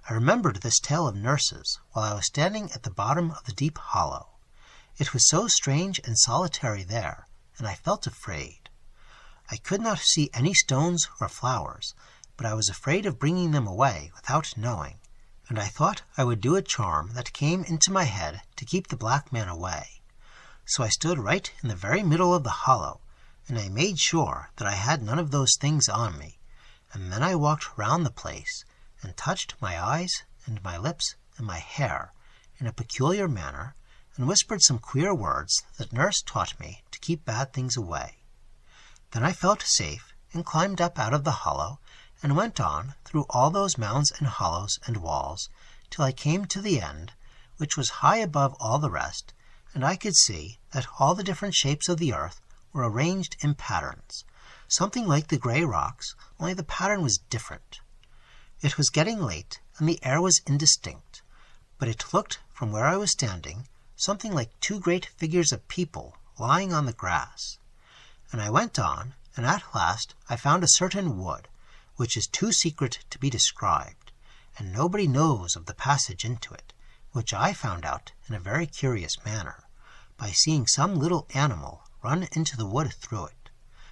I remembered this tale of nurses while I was standing at the bottom of the deep hollow. It was so strange and solitary there, and I felt afraid. I could not see any stones or flowers, but I was afraid of bringing them away without knowing, and I thought I would do a charm that came into my head to keep the black man away. So I stood right in the very middle of the hollow, and I made sure that I had none of those things on me, and then I walked round the place, and touched my eyes and my lips and my hair in a peculiar manner, and whispered some queer words that nurse taught me to keep bad things away. Then I felt safe, and climbed up out of the hollow, and went on through all those mounds and hollows and walls, till I came to the end, which was high above all the rest, and I could see that all the different shapes of the earth were arranged in patterns, something like the grey rocks, only the pattern was different. It was getting late, and the air was indistinct, but it looked, from where I was standing, something like 2 great figures of people lying on the grass. And I went on, and at last I found a certain wood, which is too secret to be described, and nobody knows of the passage into it, which I found out in a very curious manner, by seeing some little animal run into the wood through it.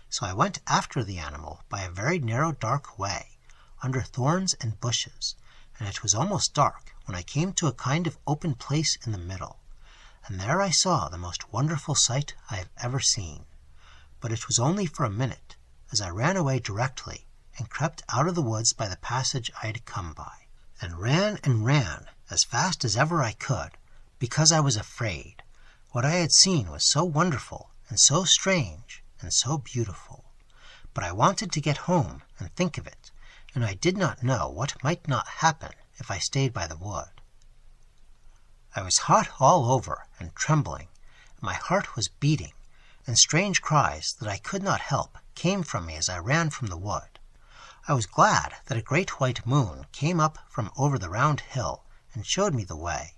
So I went after the animal by a very narrow dark way, under thorns and bushes, and it was almost dark when I came to a kind of open place in the middle, and there I saw the most wonderful sight I have ever seen. But it was only for a minute, as I ran away directly, and crept out of the woods by the passage I had come by, and ran as fast as ever I could, because I was afraid. What I had seen was so wonderful, and so strange, and so beautiful. But I wanted to get home and think of it, and I did not know what might not happen if I stayed by the wood. I was hot all over and trembling, and my heart was beating, and strange cries that I could not help came from me as I ran from the wood. I was glad that a great white moon came up from over the round hill and showed me the way.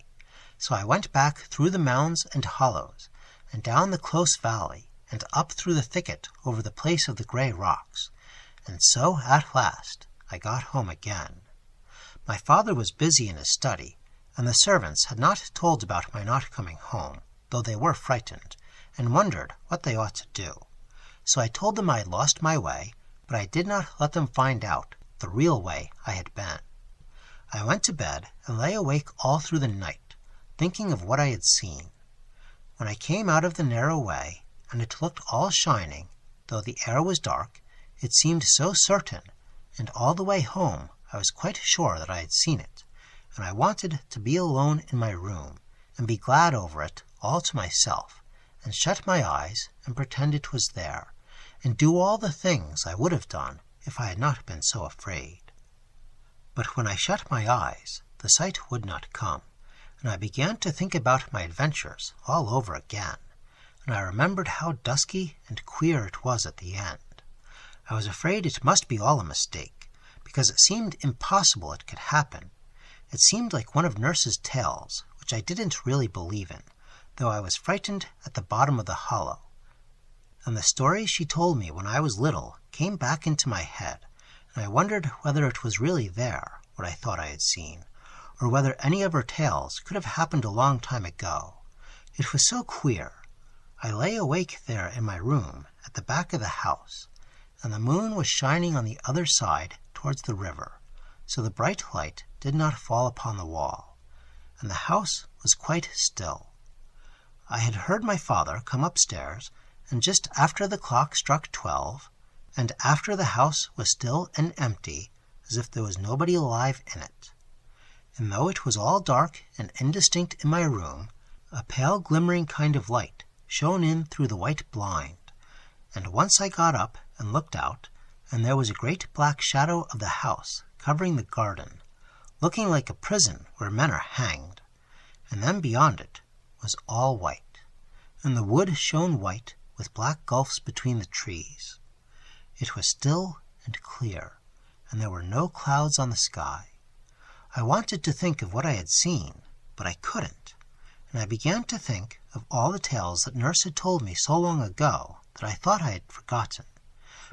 So I went back through the mounds and hollows, and down the close valley, and up through the thicket over the place of the grey rocks, and so at last I got home again. My father was busy in his study, and the servants had not told about my not coming home, though they were frightened, and wondered what they ought to do. So I told them I had lost my way, but I did not let them find out the real way I had been. I went to bed and lay awake all through the night, thinking of what I had seen. When I came out of the narrow way, and it looked all shining, though the air was dark, it seemed so certain, and all the way home I was quite sure that I had seen it, and I wanted to be alone in my room, and be glad over it all to myself, and shut my eyes and pretend it was there, and do all the things I would have done if I had not been so afraid. But when I shut my eyes, the sight would not come, and I began to think about my adventures all over again, and I remembered how dusky and queer it was at the end. I was afraid it must be all a mistake, because it seemed impossible it could happen. It seemed like one of Nurse's tales, which I didn't really believe in, though I was frightened at the bottom of the hollow. And the stories she told me when I was little came back into my head, and I wondered whether it was really there, what I thought I had seen, or whether any of her tales could have happened a long time ago. It was so queer. I lay awake there in my room at the back of the house, and the moon was shining on the other side towards the river, so the bright light did not fall upon the wall, and the house was quite still. I had heard my father come upstairs, and just after the clock struck 12, and after the house was still and empty, as if there was nobody alive in it. And though it was all dark and indistinct in my room, a pale glimmering kind of light shone in through the white blind, and once I got up and looked out, and there was a great black shadow of the house covering the garden, looking like a prison where men are hanged, and then beyond it was all white, and the wood shone white with black gulfs between the trees. It was still and clear, and there were no clouds on the sky. I wanted to think of what I had seen, but I couldn't, and I began to think of all the tales that Nurse had told me so long ago that I thought I had forgotten.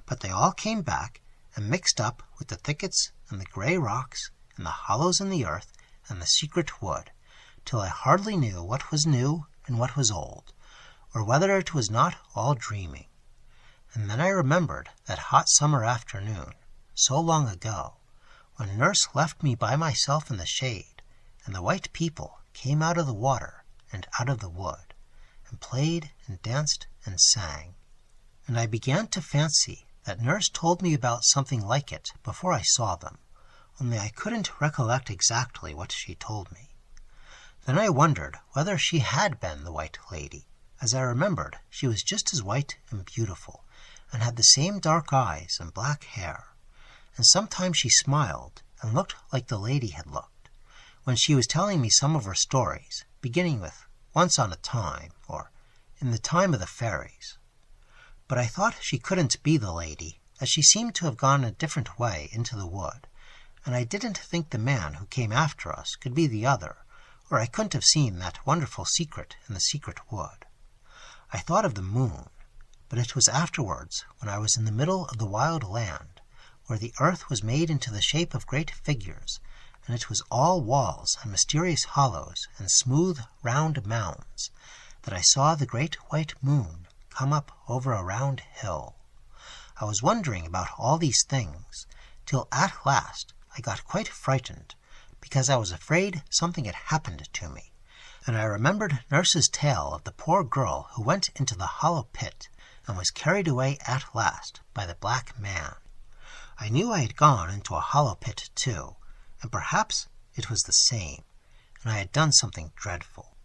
But they all came back and mixed up with the thickets and the grey rocks and the hollows in the earth and the secret wood, till I hardly knew what was new and what was old, or whether it was not all dreaming. And then I remembered that hot summer afternoon, so long ago, when Nurse left me by myself in the shade, and the white people came out of the water and out of the wood, and played and danced and sang. And I began to fancy that Nurse told me about something like it before I saw them, only I couldn't recollect exactly what she told me. Then I wondered whether she had been the White Lady, as I remembered she was just as white and beautiful, and had the same dark eyes and black hair. And sometimes she smiled and looked like the lady had looked, when she was telling me some of her stories, beginning with Once on a Time, or In the Time of the Fairies. But I thought she couldn't be the lady, as she seemed to have gone a different way into the wood, and I didn't think the man who came after us could be the other, or I couldn't have seen that wonderful secret in the secret wood. I thought of the moon, but it was afterwards, when I was in the middle of the wild land, where the earth was made into the shape of great figures, and it was all walls and mysterious hollows and smooth round mounds, that I saw the great white moon come up over a round hill. I was wondering about all these things, till at last I got quite frightened, because I was afraid something had happened to me, and I remembered Nurse's tale of the poor girl who went into the hollow pit and was carried away at last by the black man. I knew I had gone into a hollow pit too, and perhaps it was the same, and I had done something dreadful.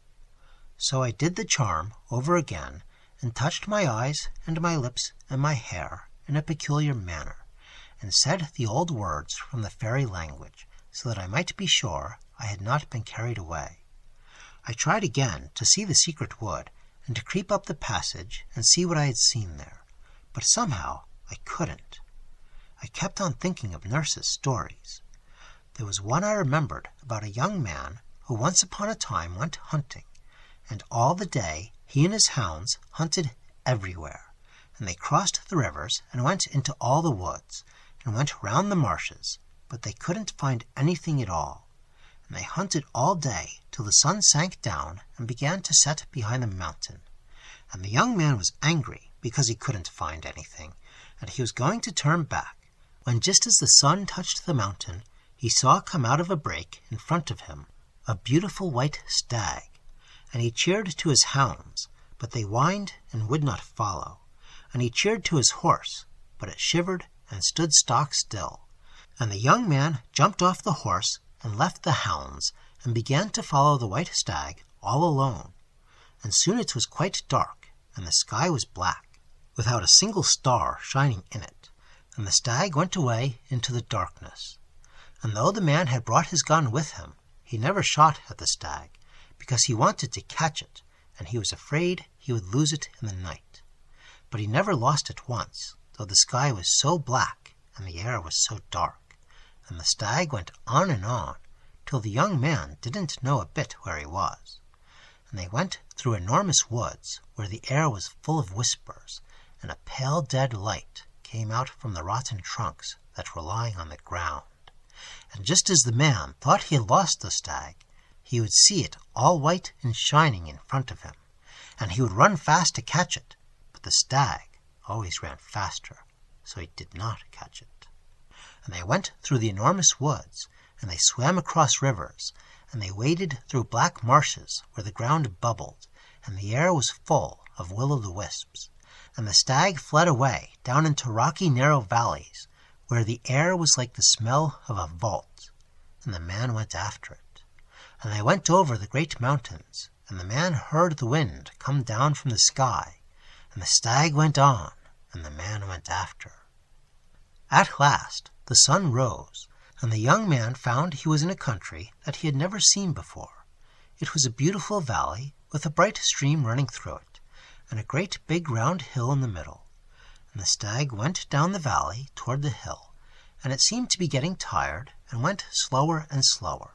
So I did the charm over again, and touched my eyes and my lips and my hair in a peculiar manner, and said the old words from the fairy language, so that I might be sure I had not been carried away. I tried again to see the secret wood, and to creep up the passage and see what I had seen there, but somehow I couldn't. I kept on thinking of Nurse's stories. There was one I remembered about a young man who once upon a time went hunting, and all the day he and his hounds hunted everywhere, and they crossed the rivers and went into all the woods, and went round the marshes, but they couldn't find anything at all, and they hunted all day till the sun sank down and began to set behind the mountain. And the young man was angry because he couldn't find anything, and he was going to turn back, when just as the sun touched the mountain, he saw come out of a break in front of him a beautiful white stag, and he cheered to his hounds, but they whined and would not follow, and he cheered to his horse, but it shivered and stood stock still. And the young man jumped off the horse and left the hounds, and began to follow the white stag all alone. And soon it was quite dark, and the sky was black, without a single star shining in it, and the stag went away into the darkness. And though the man had brought his gun with him, he never shot at the stag, because he wanted to catch it, and he was afraid he would lose it in the night. But he never lost it once, though the sky was so black and the air was so dark, and the stag went on and on, till the young man didn't know a bit where he was. And they went through enormous woods, where the air was full of whispers, and a pale dead light came out from the rotten trunks that were lying on the ground. And just as the man thought he had lost the stag, he would see it all white and shining in front of him, and he would run fast to catch it, but the stag always ran faster, so he did not catch it. And they went through the enormous woods, and they swam across rivers, and they waded through black marshes where the ground bubbled, and the air was full of will-o'-the-wisps, and the stag fled away down into rocky narrow valleys, where the air was like the smell of a vault, and the man went after it. And they went over the great mountains, and the man heard the wind come down from the sky, and the stag went on, and the man went after. At last the sun rose, and the young man found he was in a country that he had never seen before. It was a beautiful valley, with a bright stream running through it, and a great big round hill in the middle. And the stag went down the valley toward the hill, and it seemed to be getting tired, and went slower and slower.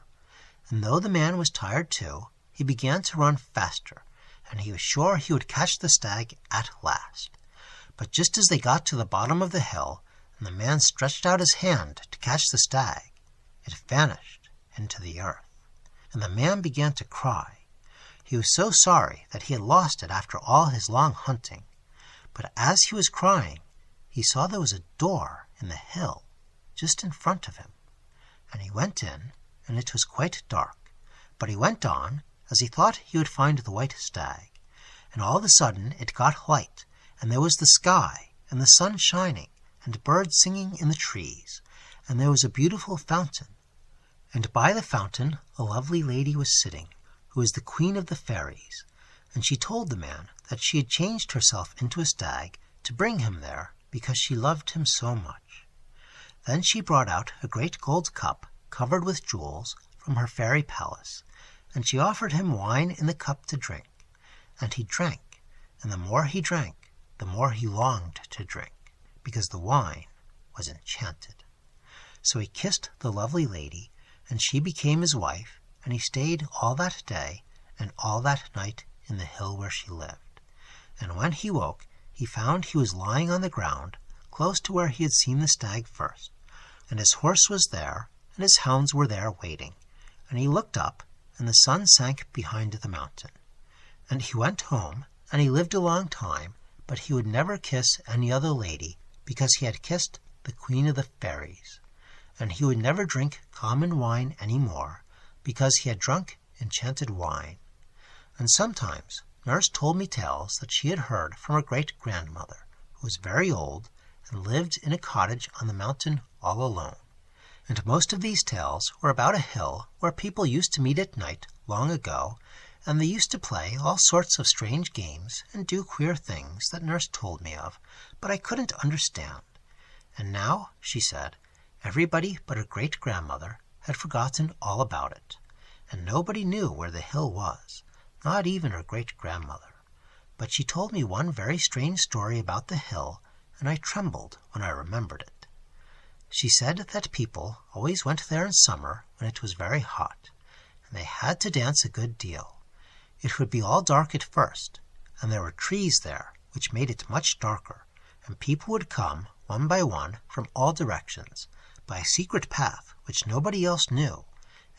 And though the man was tired too, he began to run faster, and he was sure he would catch the stag at last. But just as they got to the bottom of the hill, and the man stretched out his hand to catch the stag, it vanished into the earth. And the man began to cry. He was so sorry that he had lost it after all his long hunting. But as he was crying, he saw there was a door in the hill just in front of him. And he went in, and it was quite dark. But he went on, as he thought he would find the white stag. And all of a sudden it got light, and there was the sky, and the sun shining, and birds singing in the trees, and there was a beautiful fountain. And by the fountain a lovely lady was sitting, who was the queen of the fairies, and she told the man that she had changed herself into a stag to bring him there because she loved him so much. Then she brought out a great gold cup covered with jewels from her fairy palace, and she offered him wine in the cup to drink. And he drank, and the more he drank, the more he longed to drink, because the wine was enchanted. So he kissed the lovely lady, and she became his wife, and he stayed all that day and all that night in the hill where she lived. And when he woke, he found he was lying on the ground, close to where he had seen the stag first, and his horse was there, and his hounds were there waiting. And he looked up, and the sun sank behind the mountain. And he went home, and he lived a long time, but he would never kiss any other lady, because he had kissed the queen of the fairies. And he would never drink common wine any more, because he had drunk enchanted wine. And sometimes Nurse told me tales that she had heard from her great-grandmother, who was very old, and lived in a cottage on the mountain all alone. And most of these tales were about a hill where people used to meet at night long ago, and they used to play all sorts of strange games and do queer things that Nurse told me of, but I couldn't understand. And now, she said, everybody but her great-grandmother had forgotten all about it, and nobody knew where the hill was, not even her great-grandmother. But she told me one very strange story about the hill, and I trembled when I remembered it. She said that people always went there in summer when it was very hot, and they had to dance a good deal. It would be all dark at first, and there were trees there, which made it much darker, and people would come, one by one, from all directions, by a secret path which nobody else knew,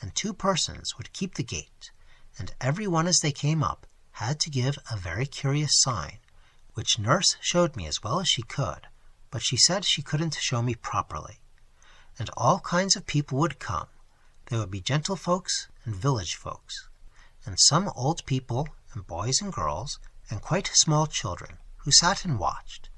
and 2 persons would keep the gate, and every one as they came up had to give a very curious sign, which Nurse showed me as well as she could, but she said she couldn't show me properly. And all kinds of people would come. There would be gentlefolks and village folks, and some old people, and boys and girls, and quite small children, who sat and watched,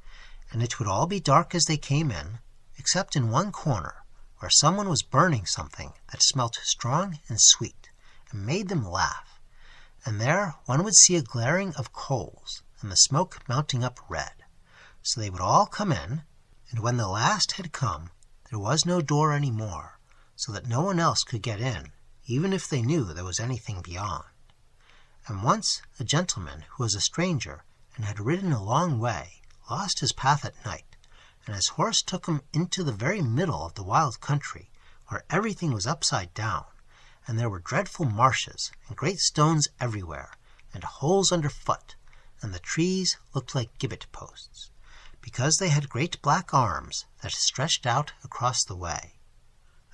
and it would all be dark as they came in, except in one corner, where someone was burning something that smelt strong and sweet, and made them laugh. And there one would see a glaring of coals, and the smoke mounting up red. So they would all come in, and when the last had come, there was no door any more, so that no one else could get in, even if they knew there was anything beyond. And once a gentleman who was a stranger, and had ridden a long way, lost his path at night, and his horse took him into the very middle of the wild country, where everything was upside down, and there were dreadful marshes, and great stones everywhere, and holes underfoot, and the trees looked like gibbet posts, because they had great black arms that stretched out across the way.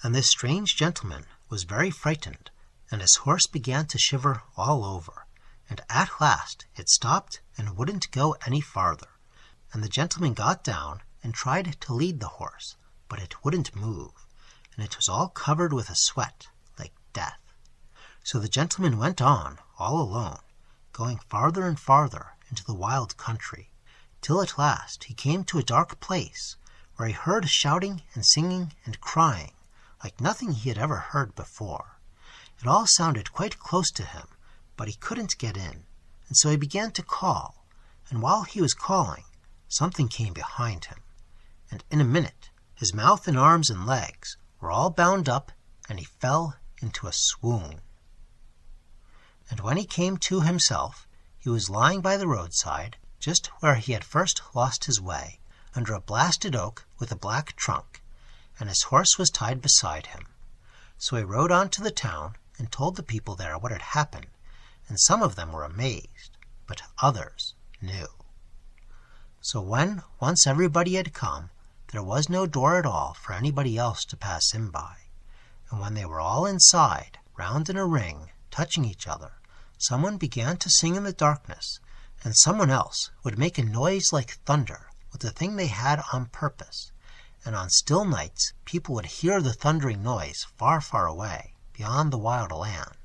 And this strange gentleman was very frightened, and his horse began to shiver all over, and at last it stopped and wouldn't go any farther, and the gentleman got down and tried to lead the horse, but it wouldn't move, and it was all covered with a sweat, like death. So the gentleman went on, all alone, going farther and farther into the wild country, till at last he came to a dark place, where he heard shouting and singing and crying, like nothing he had ever heard before. It all sounded quite close to him, but he couldn't get in, and so he began to call, and while he was calling, something came behind him, and in a minute his mouth and arms and legs were all bound up, and he fell into a swoon. And when he came to himself, he was lying by the roadside, just where he had first lost his way, under a blasted oak with a black trunk, and his horse was tied beside him. So he rode on to the town and told the people there what had happened, and some of them were amazed, but others knew. So when once everybody had come, there was no door at all for anybody else to pass in by. And when they were all inside, round in a ring, touching each other, someone began to sing in the darkness, and someone else would make a noise like thunder with the thing they had on purpose. And on still nights people would hear the thundering noise far, far away, beyond the wild land.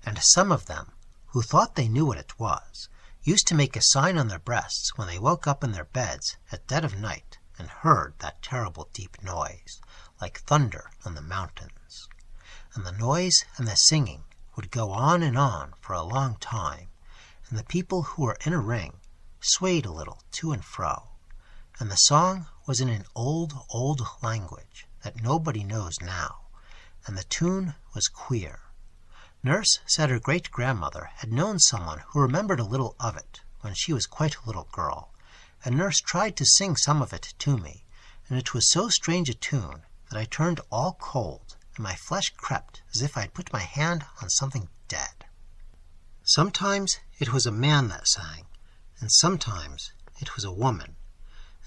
And some of them, who thought they knew what it was, used to make a sign on their breasts when they woke up in their beds at dead of night and heard that terrible deep noise, like thunder on the mountains. And the noise and the singing would go on and on for a long time, and the people who were in a ring swayed a little to and fro. And the song was in an old, old language that nobody knows now, and the tune was queer. Nurse said her great-grandmother had known someone who remembered a little of it when she was quite a little girl, and Nurse tried to sing some of it to me, and it was so strange a tune that I turned all cold, and my flesh crept as if I had put my hand on something dead. Sometimes it was a man that sang, and sometimes it was a woman,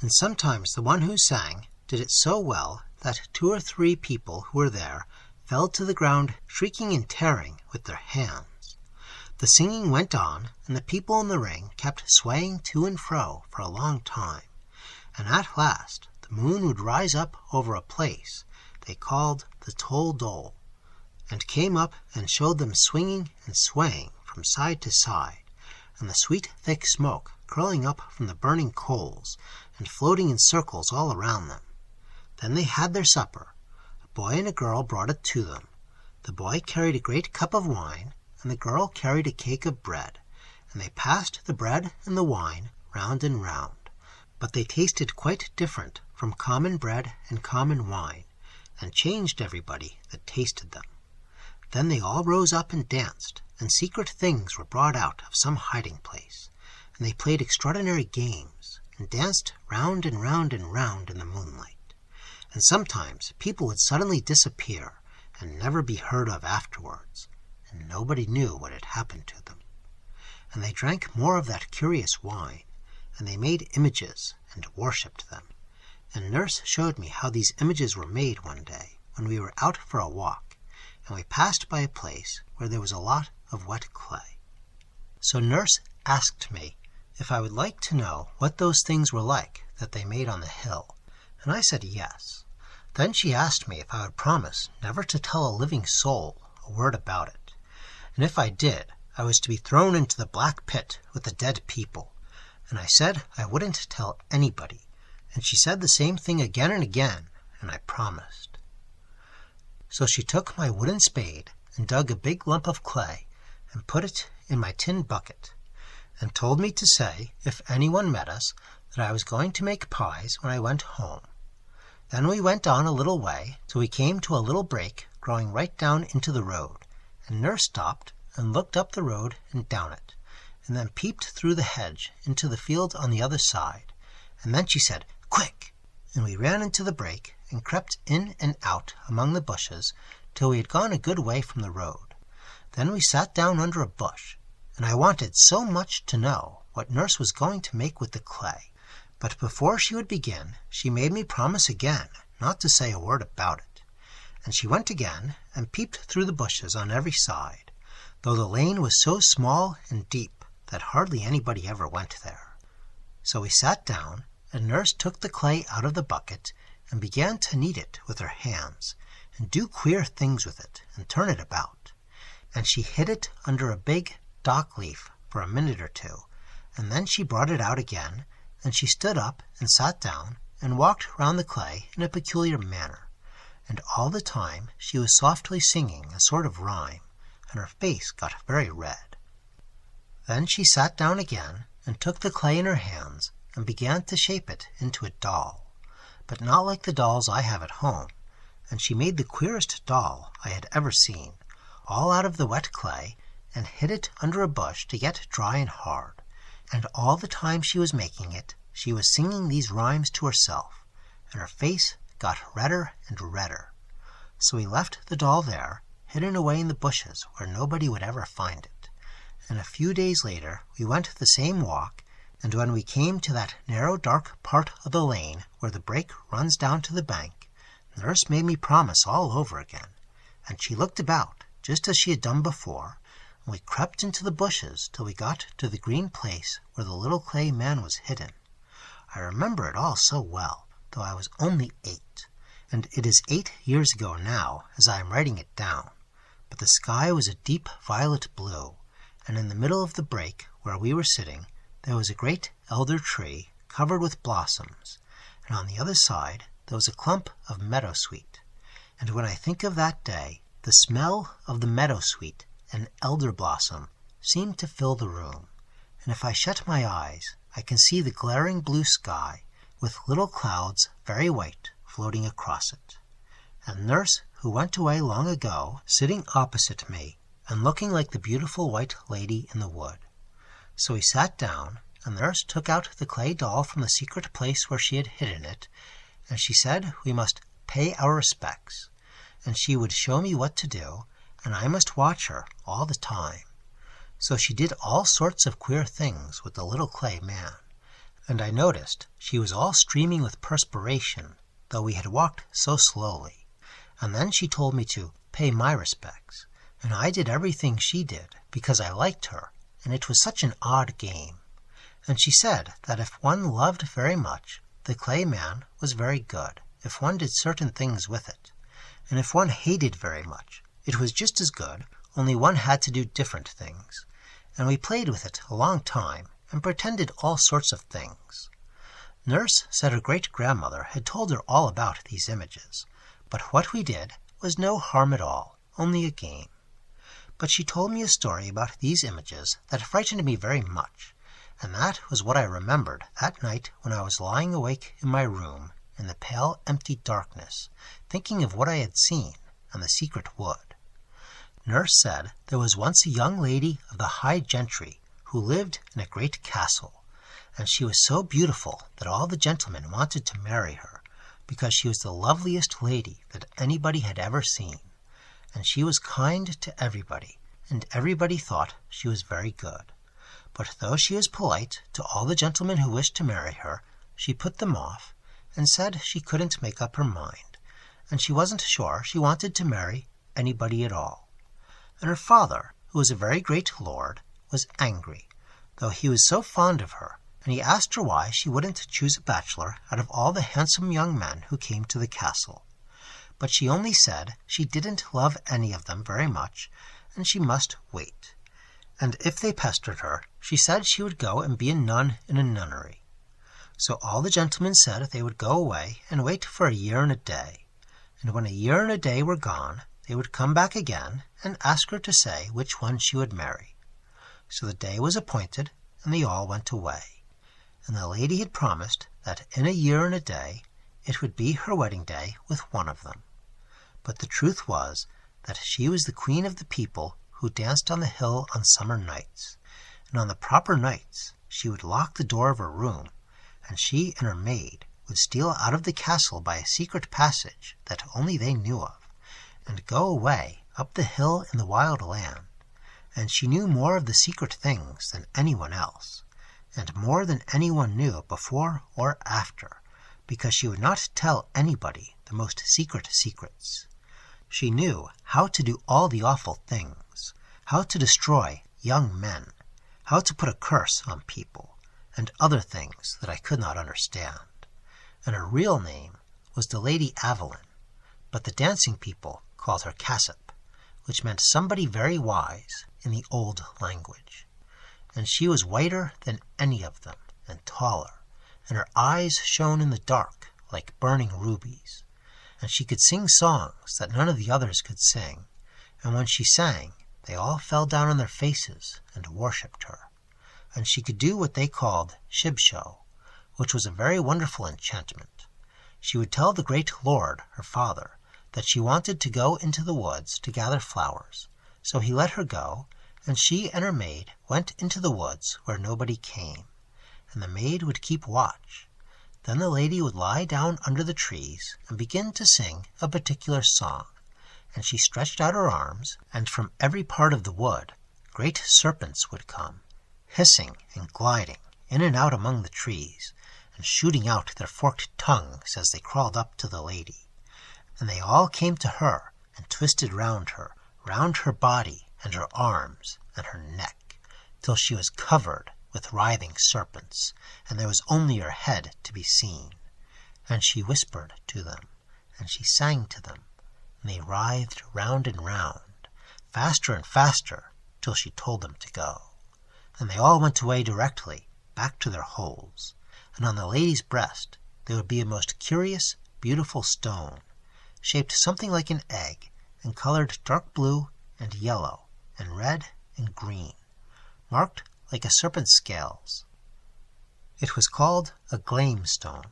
and sometimes the one who sang did it so well that 2 or 3 people who were there fell to the ground shrieking and tearing with their hands. The singing went on, and the people in the ring kept swaying to and fro for a long time, and at last the moon would rise up over a place they called the Tol Dol, and came up and showed them swinging and swaying from side to side, and the sweet thick smoke curling up from the burning coals and floating in circles all around them. Then they had their supper. A boy and a girl brought it to them. The boy carried a great cup of wine, and the girl carried a cake of bread, and they passed the bread and the wine round and round. But they tasted quite different from common bread and common wine, and changed everybody that tasted them. Then they all rose up and danced, and secret things were brought out of some hiding place, and they played extraordinary games, and danced round and round and round in the moonlight. And sometimes people would suddenly disappear and never be heard of afterwards, and nobody knew what had happened to them. And they drank more of that curious wine, and they made images and worshipped them. And Nurse showed me how these images were made one day when we were out for a walk, and we passed by a place where there was a lot of wet clay. So Nurse asked me if I would like to know what those things were like that they made on the hill, and I said yes. Then she asked me if I would promise never to tell a living soul a word about it, and if I did, I was to be thrown into the black pit with the dead people, and I said I wouldn't tell anybody, and she said the same thing again and again, and I promised. So she took my wooden spade and dug a big lump of clay and put it in my tin bucket, and told me to say, if anyone met us, that I was going to make pies when I went home. Then we went on a little way till we came to a little break growing right down into the road, and Nurse stopped and looked up the road and down it, and then peeped through the hedge into the field on the other side, and then she said, "Quick!" and we ran into the break and crept in and out among the bushes till we had gone a good way from the road. Then we sat down under a bush, and I wanted so much to know what Nurse was going to make with the clay. But before she would begin, she made me promise again not to say a word about it. And she went again and peeped through the bushes on every side, though the lane was so small and deep that hardly anybody ever went there. So we sat down, and Nurse took the clay out of the bucket and began to knead it with her hands, and do queer things with it, and turn it about. And she hid it under a big dock leaf for a minute or two, and then she brought it out again, and she stood up and sat down and walked round the clay in a peculiar manner, and all the time she was softly singing a sort of rhyme, and her face got very red. Then she sat down again and took the clay in her hands and began to shape it into a doll, but not like the dolls I have at home, and she made the queerest doll I had ever seen, all out of the wet clay, and hid it under a bush to get dry and hard. And all the time she was making it, she was singing these rhymes to herself, and her face got redder and redder. So we left the doll there, hidden away in the bushes where nobody would ever find it. And a few days later we went the same walk, and when we came to that narrow dark part of the lane where the break runs down to the bank, Nurse made me promise all over again, and she looked about, just as she had done before, and we crept into the bushes till we got to the green place where the little clay man was hidden. I remember it all so well, though I was only 8, and it is 8 years ago now as I am writing it down, but the sky was a deep violet blue, and in the middle of the break where we were sitting there was a great elder tree covered with blossoms, and on the other side there was a clump of meadowsweet. And when I think of that day, the smell of the meadowsweet and elder blossom seemed to fill the room, and if I shut my eyes I can see the glaring blue sky with little clouds very white floating across it, and Nurse, who went away long ago, sitting opposite me and looking like the beautiful white lady in the wood. So we sat down, and Nurse took out the clay doll from the secret place where she had hidden it, and she said we must pay our respects, and she would show me what to do, and I must watch her all the time. So she did all sorts of queer things with the little clay man, and I noticed she was all streaming with perspiration, though we had walked so slowly. And then she told me to pay my respects, and I did everything she did because I liked her, and it was such an odd game. And she said that if one loved very much, the clay man was very good if one did certain things with it, and if one hated very much, it was just as good, only one had to do different things. And we played with it a long time, and pretended all sorts of things. Nurse said her great-grandmother had told her all about these images, but what we did was no harm at all, only a game. But she told me a story about these images that frightened me very much, and that was what I remembered that night when I was lying awake in my room in the pale empty darkness, thinking of what I had seen and the secret wood. Nurse said there was once a young lady of the high gentry who lived in a great castle, and she was so beautiful that all the gentlemen wanted to marry her, because she was the loveliest lady that anybody had ever seen, and she was kind to everybody, and everybody thought she was very good. But though she was polite to all the gentlemen who wished to marry her, she put them off, and said she couldn't make up her mind, and she wasn't sure she wanted to marry anybody at all. And her father, who was a very great lord, was angry, though he was so fond of her, and he asked her why she wouldn't choose a bachelor out of all the handsome young men who came to the castle. But she only said she didn't love any of them very much, and she must wait. And if they pestered her, she said she would go and be a nun in a nunnery. So all the gentlemen said they would go away and wait for a year and a day, and when a year and a day were gone, they would come back again and ask her to say which one she would marry. So the day was appointed, and they all went away, and the lady had promised that in a year and a day it would be her wedding day with one of them. But the truth was that she was the queen of the people who danced on the hill on summer nights, and on the proper nights she would lock the door of her room, and she and her maid would steal out of the castle by a secret passage that only they knew of, and go away up the hill in the wild land. And she knew more of the secret things than anyone else, and more than anyone knew before or after, because she would not tell anybody the most secret secrets. She knew how to do all the awful things, how to destroy young men, how to put a curse on people, and other things that I could not understand. And her real name was the Lady Avalon, but the dancing people called her Cassip, which meant somebody very wise in the old language. And she was whiter than any of them, and taller, and her eyes shone in the dark like burning rubies, and she could sing songs that none of the others could sing, and when she sang, they all fell down on their faces and worshipped her. And she could do what they called shibshow, which was a very wonderful enchantment. She would tell the great lord, her father, that she wanted to go into the woods to gather flowers, so he let her go, and she and her maid went into the woods where nobody came, and the maid would keep watch. Then the lady would lie down under the trees and begin to sing a particular song, and she stretched out her arms, and from every part of the wood great serpents would come, hissing and gliding in and out among the trees, and shooting out their forked tongues as they crawled up to the lady. And they all came to her and twisted round her body and her arms and her neck, till she was covered with writhing serpents, and there was only her head to be seen. And she whispered to them, and she sang to them, and they writhed round and round, faster and faster, till she told them to go. And they all went away directly, back to their holes, and on the lady's breast there would be a most curious, beautiful stone, shaped something like an egg, and colored dark blue and yellow and red and green, marked like a serpent's scales. It was called a glamestone,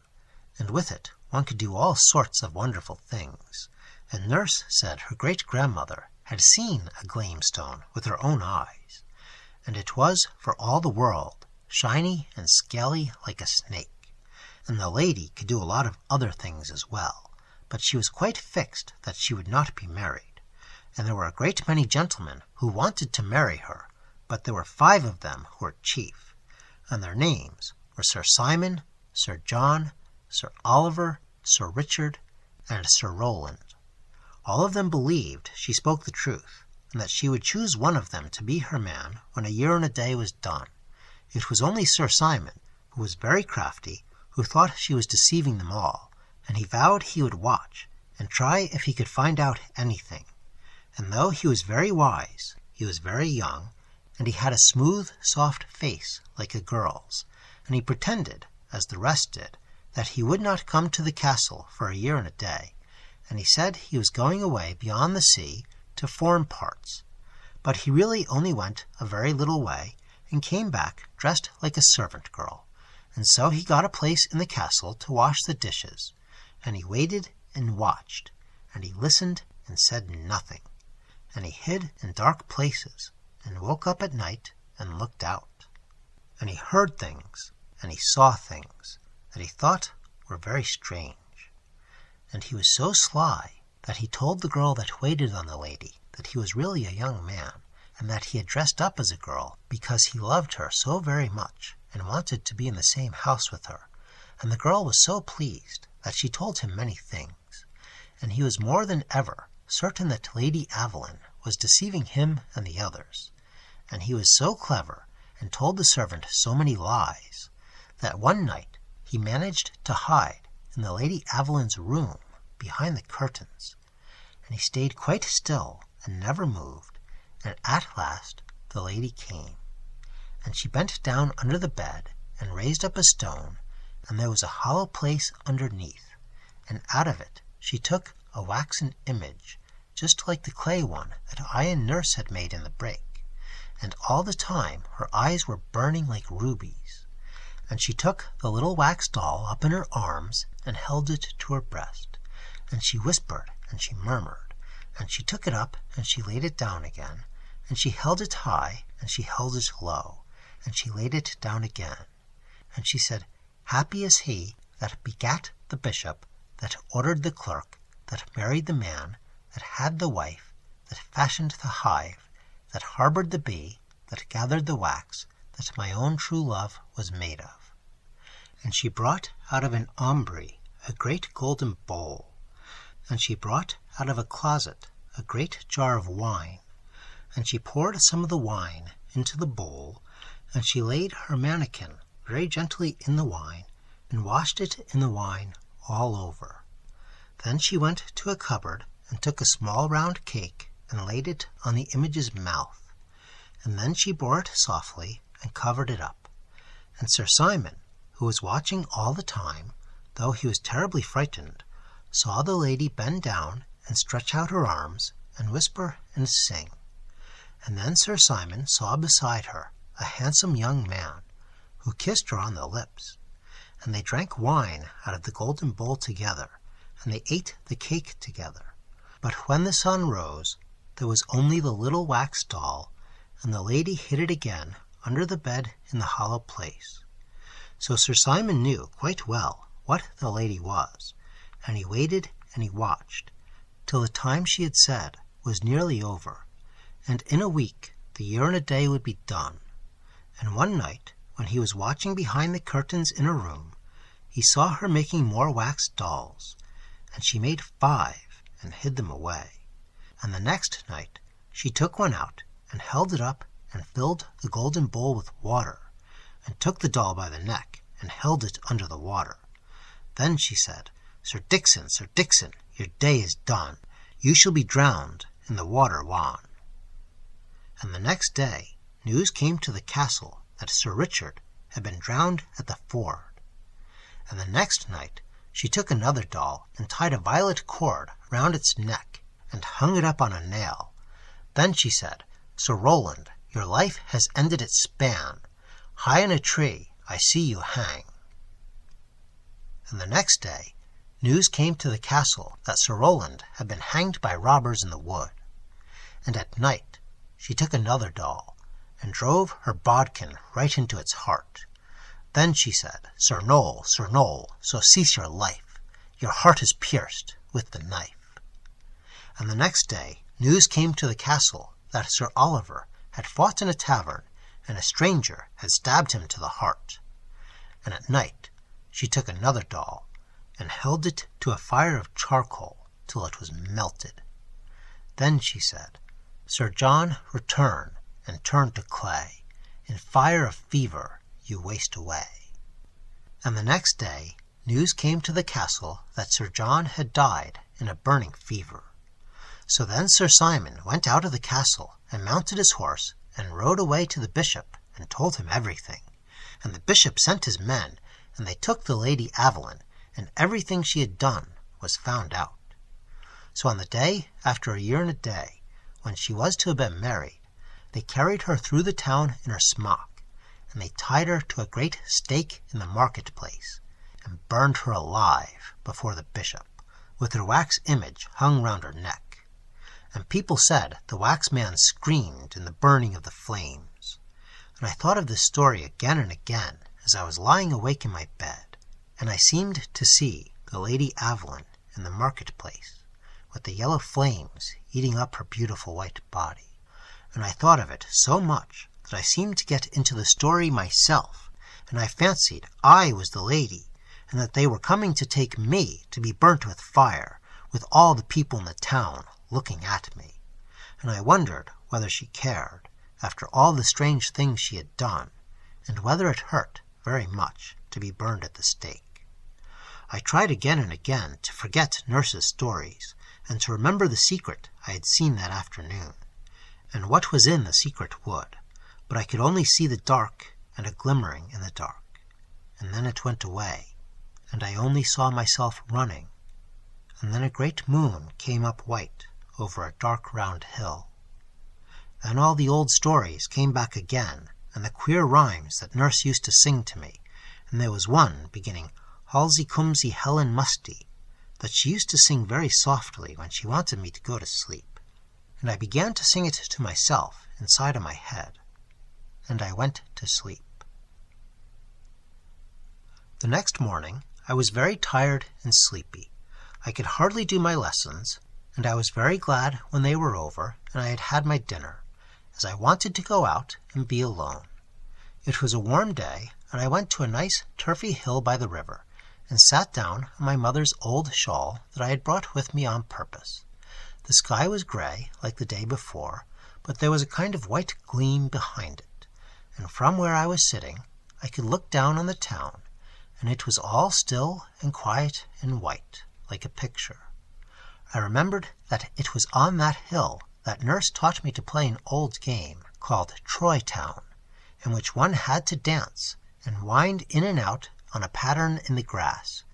and with it one could do all sorts of wonderful things, and Nurse said her great-grandmother had seen a glamestone with her own eyes, and it was for all the world shiny and scaly like a snake, and the lady could do a lot of other things as well, but she was quite fixed that she would not be married, and there were a great many gentlemen who wanted to marry her, but there were 5 of them who were chief, and their names were Sir Simon, Sir John, Sir Oliver, Sir Richard, and Sir Rowland. All of them believed she spoke the truth, and that she would choose one of them to be her man when a year and a day was done. It was only Sir Simon, who was very crafty, who thought she was deceiving them all, and he vowed he would watch and try if he could find out anything. And though he was very wise, he was very young, and he had a smooth, soft face like a girl's, and he pretended, as the rest did, that he would not come to the castle for a year and a day, and he said he was going away beyond the sea to foreign parts. But he really only went a very little way, and came back dressed like a servant girl, and so he got a place in the castle to wash the dishes, and he waited and watched, and he listened and said nothing, and he hid in dark places, and woke up at night and looked out, and he heard things, and he saw things that he thought were very strange. And he was so sly that he told the girl that waited on the lady that he was really a young man, and that he had dressed up as a girl because he loved her so very much and wanted to be in the same house with her. And the girl was so pleased that she told him many things, and he was more than ever certain that Lady Aveline was deceiving him and the others. And he was so clever and told the servant so many lies that one night he managed to hide in the Lady Aveline's room behind the curtains, and he stayed quite still and never moved, and at last the lady came, and she bent down under the bed and raised up a stone, and there was a hollow place underneath, and out of it she took a waxen image, just like the clay one that I and Nurse had made in the break, and all the time her eyes were burning like rubies. And she took the little wax doll up in her arms and held it to her breast, and she whispered and she murmured, and she took it up and she laid it down again, and she held it high and she held it low, and she laid it down again, and she said, "Happy is he that begat the bishop, that ordered the clerk, that married the man, that had the wife, that fashioned the hive, that harbored the bee, that gathered the wax, that my own true love was made of." And she brought out of an aumbry a great golden bowl, and she brought out of a closet a great jar of wine, and she poured some of the wine into the bowl, and she laid her manikin very gently in the wine, and washed it in the wine all over. Then she went to a cupboard and took a small round cake and laid it on the image's mouth, and then she bore it softly and covered it up. And Sir Simon, who was watching all the time, though he was terribly frightened, saw the lady bend down and stretch out her arms and whisper and sing. And then Sir Simon saw beside her a handsome young man, who kissed her on the lips, and they drank wine out of the golden bowl together, and they ate the cake together. But when the sun rose, there was only the little wax doll, and the lady hid it again under the bed in the hollow place. So Sir Simon knew quite well what the lady was, and he waited and he watched, till the time she had said was nearly over, and in a week the year and a day would be done. And one night, when he was watching behind the curtains in a room, he saw her making more wax dolls, and she made 5 and hid them away. And the next night she took one out and held it up and filled the golden bowl with water, and took the doll by the neck and held it under the water. Then she said, Sir Dixon, your day is done. You shall be drowned in the water wan. And the next day news came to the castle that Sir Richard had been drowned at the ford. And the next night she took another doll and tied a violet cord round its neck and hung it up on a nail. Then she said, Sir Roland, your life has ended its span. High in a tree I see you hang. And the next day news came to the castle that Sir Roland had been hanged by robbers in the wood. And at night she took another doll and drove her bodkin right into its heart. Then she said, Sir Noel, so cease your life. Your heart is pierced with the knife. And the next day news came to the castle that Sir Oliver had fought in a tavern, and a stranger had stabbed him to the heart. And at night she took another doll and held it to a fire of charcoal till it was melted. Then she said, Sir John, return and turn to clay. In fire of fever you waste away. And the next day news came to the castle that Sir John had died in a burning fever. So then Sir Simon went out of the castle and mounted his horse and rode away to the bishop and told him everything. And the bishop sent his men, and they took the Lady Aveline, and everything she had done was found out. So on the day after a year and a day, when she was to have been married, they carried her through the town in her smock, and they tied her to a great stake in the marketplace, and burned her alive before the bishop, with her wax image hung round her neck. And people said the wax man screamed in the burning of the flames. And I thought of this story again and again as I was lying awake in my bed, and I seemed to see the Lady Aveline in the marketplace, with the yellow flames eating up her beautiful white body. And I thought of it so much that I seemed to get into the story myself, and I fancied I was the lady, and that they were coming to take me to be burnt with fire, with all the people in the town looking at me. And I wondered whether she cared, after all the strange things she had done, and whether it hurt very much to be burned at the stake. I tried again and again to forget nurse's stories, and to remember the secret I had seen that afternoon, and what was in the secret wood, but I could only see the dark and a glimmering in the dark, and then it went away, and I only saw myself running, and then a great moon came up white over a dark round hill. Then all the old stories came back again, and the queer rhymes that nurse used to sing to me, and there was one beginning Halsey Cumsey Helen Musty, that she used to sing very softly when she wanted me to go to sleep, and I began to sing it to myself inside of my head, and I went to sleep. The next morning I was very tired and sleepy. I could hardly do my lessons, and I was very glad when they were over and I had had my dinner, as I wanted to go out and be alone. It was a warm day, and I went to a nice turfy hill by the river, and sat down on my mother's old shawl that I had brought with me on purpose. The sky was grey, like the day before, but there was a kind of white gleam behind it, and from where I was sitting I could look down on the town, and it was all still and quiet and white, like a picture. I remembered that it was on that hill that nurse taught me to play an old game called Troy Town, in which one had to dance and wind in and out on a pattern in the grass,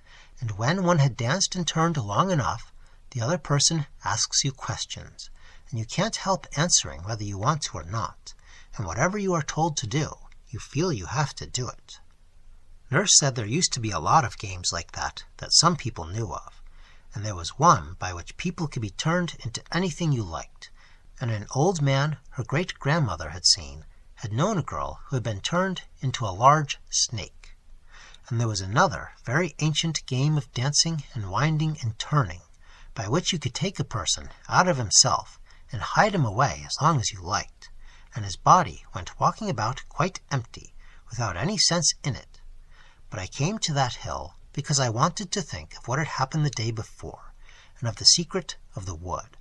and when one had danced and turned long enough, the other person asks you questions, and you can't help answering whether you want to or not, and whatever you are told to do, you feel you have to do it. Nurse said there used to be a lot of games like that some people knew of, and there was one by which people could be turned into anything you liked, and an old man her great-grandmother had seen had known a girl who had been turned into a large snake. and there was another very ancient game of dancing and winding and turning, by which you could take a person out of himself and hide him away as long as you liked, and his body went walking about quite empty, without any sense in it. But I came to that hill because I wanted to think of what had happened the day before, and of the secret of the wood.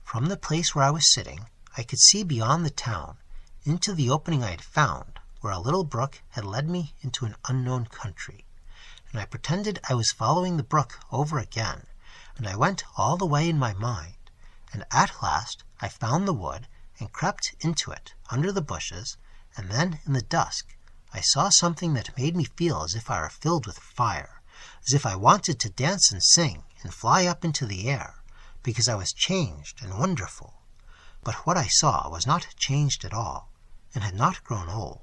From the place where I was sitting, I could see beyond the town, into the opening I had found, where a little brook had led me into an unknown country. And I pretended I was following the brook over again, and I went all the way in my mind, and at last I found the wood and crept into it under the bushes, and then in the dusk I saw something that made me feel as if I were filled with fire, as if I wanted to dance and sing and fly up into the air, because I was changed and wonderful. But what I saw was not changed at all, and had not grown old.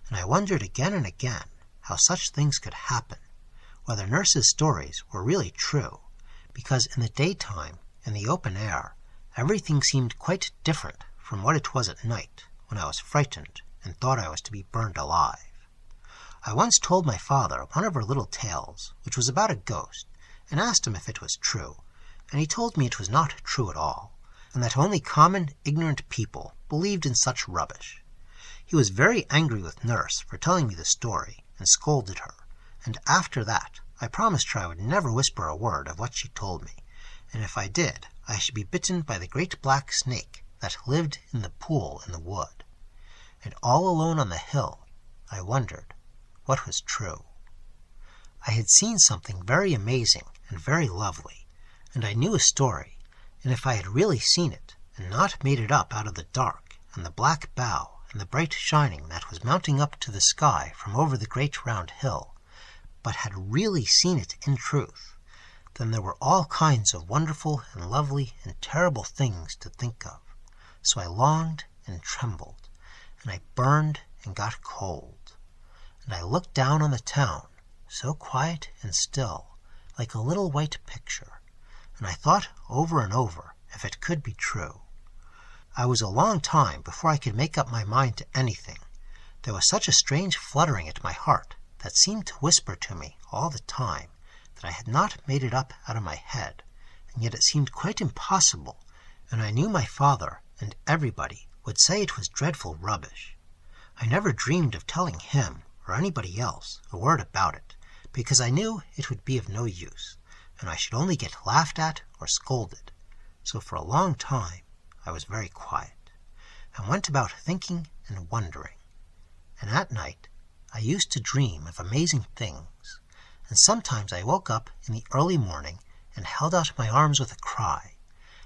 And I wondered again and again how such things could happen, whether nurse's stories were really true, because in the daytime, in the open air, everything seemed quite different from what it was at night, when I was frightened and thought I was to be burned alive. I once told my father one of our little tales, which was about a ghost, and asked him if it was true, and he told me it was not true at all, and that only common, ignorant people believed in such rubbish. He was very angry with nurse for telling me the story, and scolded her, and after that I promised her I would never whisper a word of what she told me, and if I did, I should be bitten by the great black snake that lived in the pool in the wood. And all alone on the hill, I wondered what was true. I had seen something very amazing and very lovely, and I knew a story, and if I had really seen it, and not made it up out of the dark, and the black bough, and the bright shining that was mounting up to the sky from over the great round hill, but had really seen it in truth, then there were all kinds of wonderful and lovely and terrible things to think of. So I longed and trembled, and I burned and got cold. And I looked down on the town, so quiet and still, like a little white picture, and I thought over and over if it could be true. I was a long time before I could make up my mind to anything. There was such a strange fluttering at my heart that seemed to whisper to me all the time that I had not made it up out of my head, and yet it seemed quite impossible, and I knew my father and everybody would say it was dreadful rubbish. I never dreamed of telling him or anybody else a word about it, because I knew it would be of no use, and I should only get laughed at or scolded. So for a long time I was very quiet, and went about thinking and wondering. And at night I used to dream of amazing things, and sometimes I woke up in the early morning and held out my arms with a cry,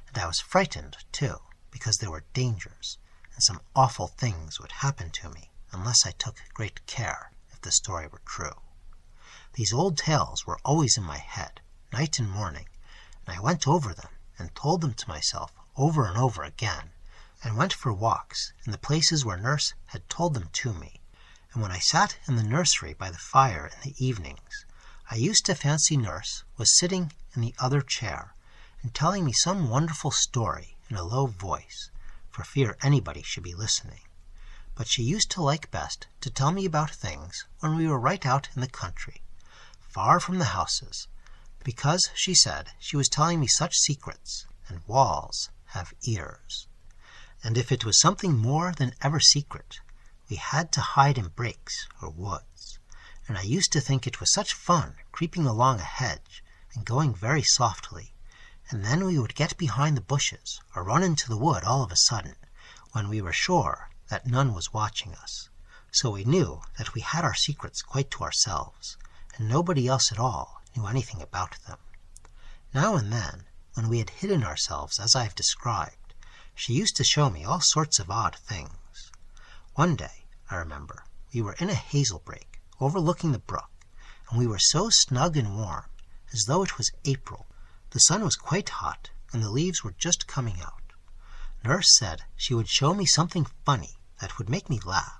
and I was frightened, too, because there were dangers, and some awful things would happen to me unless I took great care if the story were true. These old tales were always in my head, night and morning, and I went over them and told them to myself over and over again, and went for walks in the places where nurse had told them to me, and when I sat in the nursery by the fire in the evenings, I used to fancy nurse was sitting in the other chair and telling me some wonderful story in a low voice, for fear anybody should be listening. But she used to like best to tell me about things when we were right out in the country, far from the houses, because, she said, she was telling me such secrets, and walls have ears. And if it was something more than ever secret, we had to hide in breaks or woods, and I used to think it was such fun creeping along a hedge and going very softly, and then we would get behind the bushes or run into the wood all of a sudden, when we were sure that none was watching us. So we knew that we had our secrets quite to ourselves, and nobody else at all knew anything about them. Now and then, when we had hidden ourselves as I have described, she used to show me all sorts of odd things. One day, I remember, we were in a hazel brake, overlooking the brook, and we were so snug and warm, as though it was April. The sun was quite hot, and the leaves were just coming out. Nurse said she would show me something funny that would make me laugh,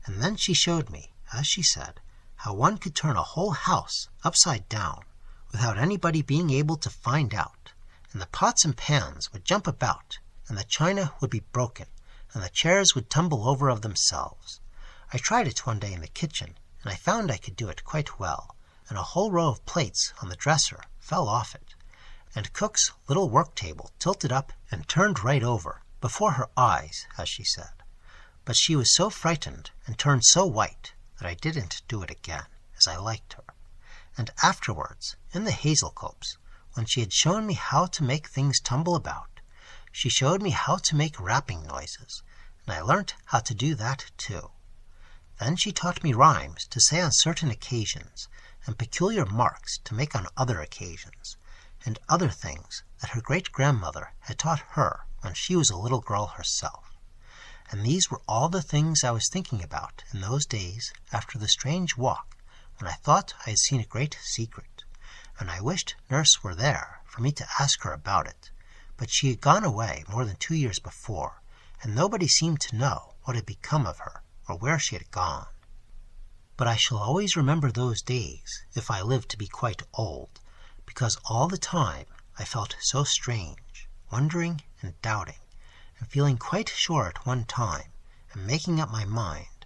and then she showed me, as she said, how one could turn a whole house upside down without anybody being able to find out, and the pots and pans would jump about, and the china would be broken, and the chairs would tumble over of themselves. I tried it one day in the kitchen, and I found I could do it quite well, and a whole row of plates on the dresser fell off it, and cook's little work table tilted up and turned right over, before her eyes, as she said. But she was so frightened and turned so white that I didn't do it again, as I liked her. And afterwards, in the hazel copse, when she had shown me how to make things tumble about, she showed me how to make rapping noises, and I learnt how to do that too. Then she taught me rhymes to say on certain occasions, and peculiar marks to make on other occasions, and other things that her great-grandmother had taught her when she was a little girl herself. And these were all the things I was thinking about in those days after the strange walk, when I thought I had seen a great secret, and I wished nurse were there for me to ask her about it. But she had gone away more than 2 years before, and nobody seemed to know what had become of her, or where she had gone. But I shall always remember those days, if I live to be quite old, because all the time I felt so strange, wondering and doubting, and feeling quite sure at one time, and making up my mind,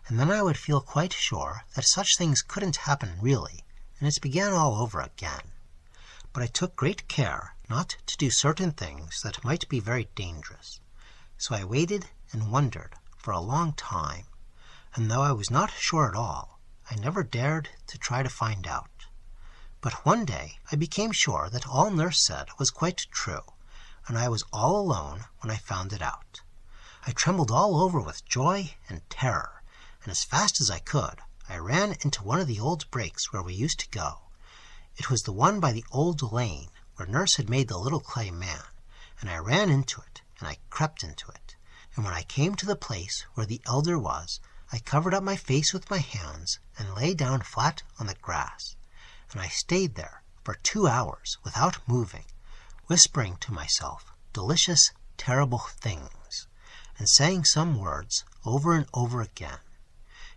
and then I would feel quite sure that such things couldn't happen really, and it began all over again. But I took great care not to do certain things that might be very dangerous. So I waited and wondered for a long time, and though I was not sure at all, I never dared to try to find out. But one day I became sure that all nurse said was quite true, and I was all alone when I found it out. I trembled all over with joy and terror, and as fast as I could, I ran into one of the old breaks where we used to go. It was the one by the old lane where nurse had made the little clay man, and I ran into it, and I crept into it. And when I came to the place where the elder was, I covered up my face with my hands and lay down flat on the grass. And I stayed there for 2 hours without moving, whispering to myself delicious, terrible things, and saying some words over and over again.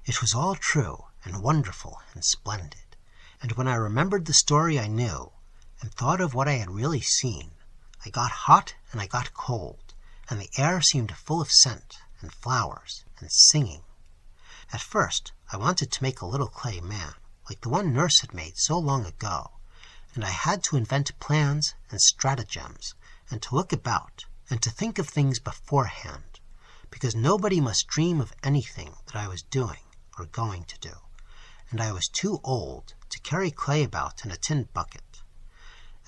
It was all true and wonderful and splendid. And when I remembered the story I knew, and thought of what I had really seen, I got hot and I got cold, and the air seemed full of scent and flowers and singing. At first I wanted to make a little clay man, like the one nurse had made so long ago, and I had to invent plans and stratagems, and to look about, and to think of things beforehand, because nobody must dream of anything that I was doing or going to do, and I was too old to carry clay about in a tin bucket.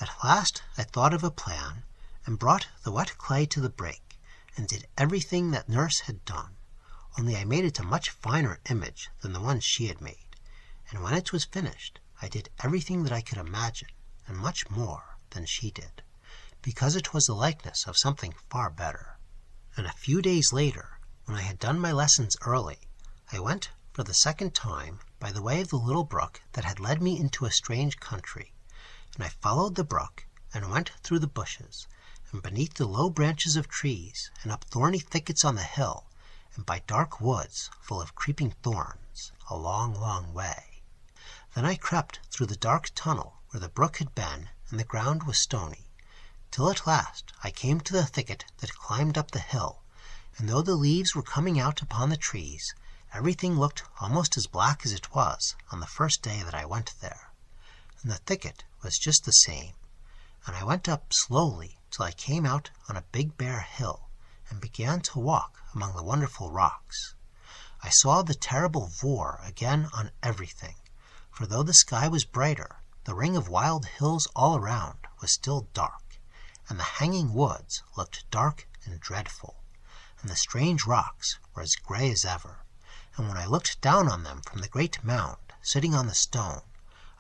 At last I thought of a plan, and brought the wet clay to the break, and did everything that nurse had done, only I made it a much finer image than the one she had made, and when it was finished I did everything that I could imagine, and much more than she did, because it was the likeness of something far better. And a few days later, when I had done my lessons early, I went for the second time by the way of the little brook that had led me into a strange country, and I followed the brook, and went through the bushes, and beneath the low branches of trees, and up thorny thickets on the hill, and by dark woods full of creeping thorns, a long, long way. Then I crept through the dark tunnel where the brook had been, and the ground was stony, till at last I came to the thicket that climbed up the hill, and though the leaves were coming out upon the trees, everything looked almost as black as it was on the first day that I went there. And the thicket was just the same, and I went up slowly till I came out on a big bare hill, and began to walk among the wonderful rocks. I saw the terrible vor again on everything, for though the sky was brighter, the ring of wild hills all around was still dark, and the hanging woods looked dark and dreadful, and the strange rocks were as grey as ever, and when I looked down on them from the great mound sitting on the stone,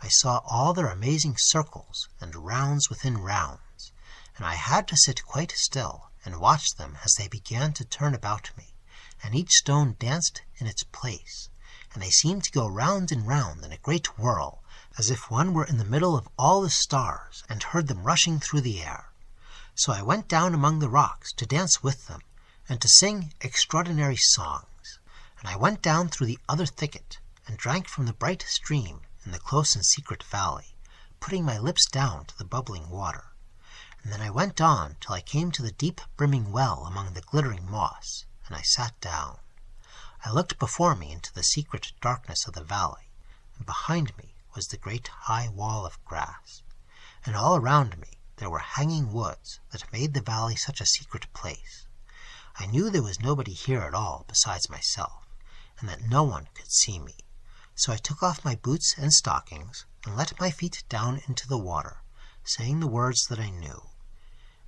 I saw all their amazing circles and rounds within rounds, and I had to sit quite still and watch them as they began to turn about me, and each stone danced in its place, and they seemed to go round and round in a great whirl, as if one were in the middle of all the stars and heard them rushing through the air. So I went down among the rocks to dance with them, and to sing extraordinary songs, and I went down through the other thicket, and drank from the bright stream in the close and secret valley, putting my lips down to the bubbling water. And then I went on till I came to the deep brimming well among the glittering moss, and I sat down. I looked before me into the secret darkness of the valley, and behind me was the great high wall of grass, and all around me there were hanging woods that made the valley such a secret place. I knew there was nobody here at all besides myself, and that no one could see me. So I took off my boots and stockings and let my feet down into the water, saying the words that I knew.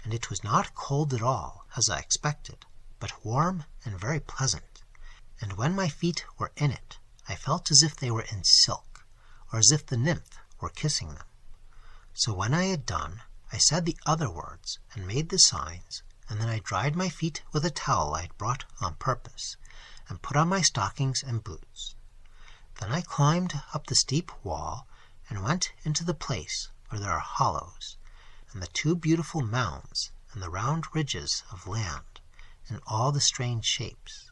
And it was not cold at all, as I expected, but warm and very pleasant. And when my feet were in it, I felt as if they were in silk, or as if the nymph were kissing them. So when I had done, I said the other words and made the signs, and then I dried my feet with a towel I had brought on purpose, and put on my stockings and boots. Then I climbed up the steep wall and went into the place where there are hollows, and the two beautiful mounds, and the round ridges of land, and all the strange shapes.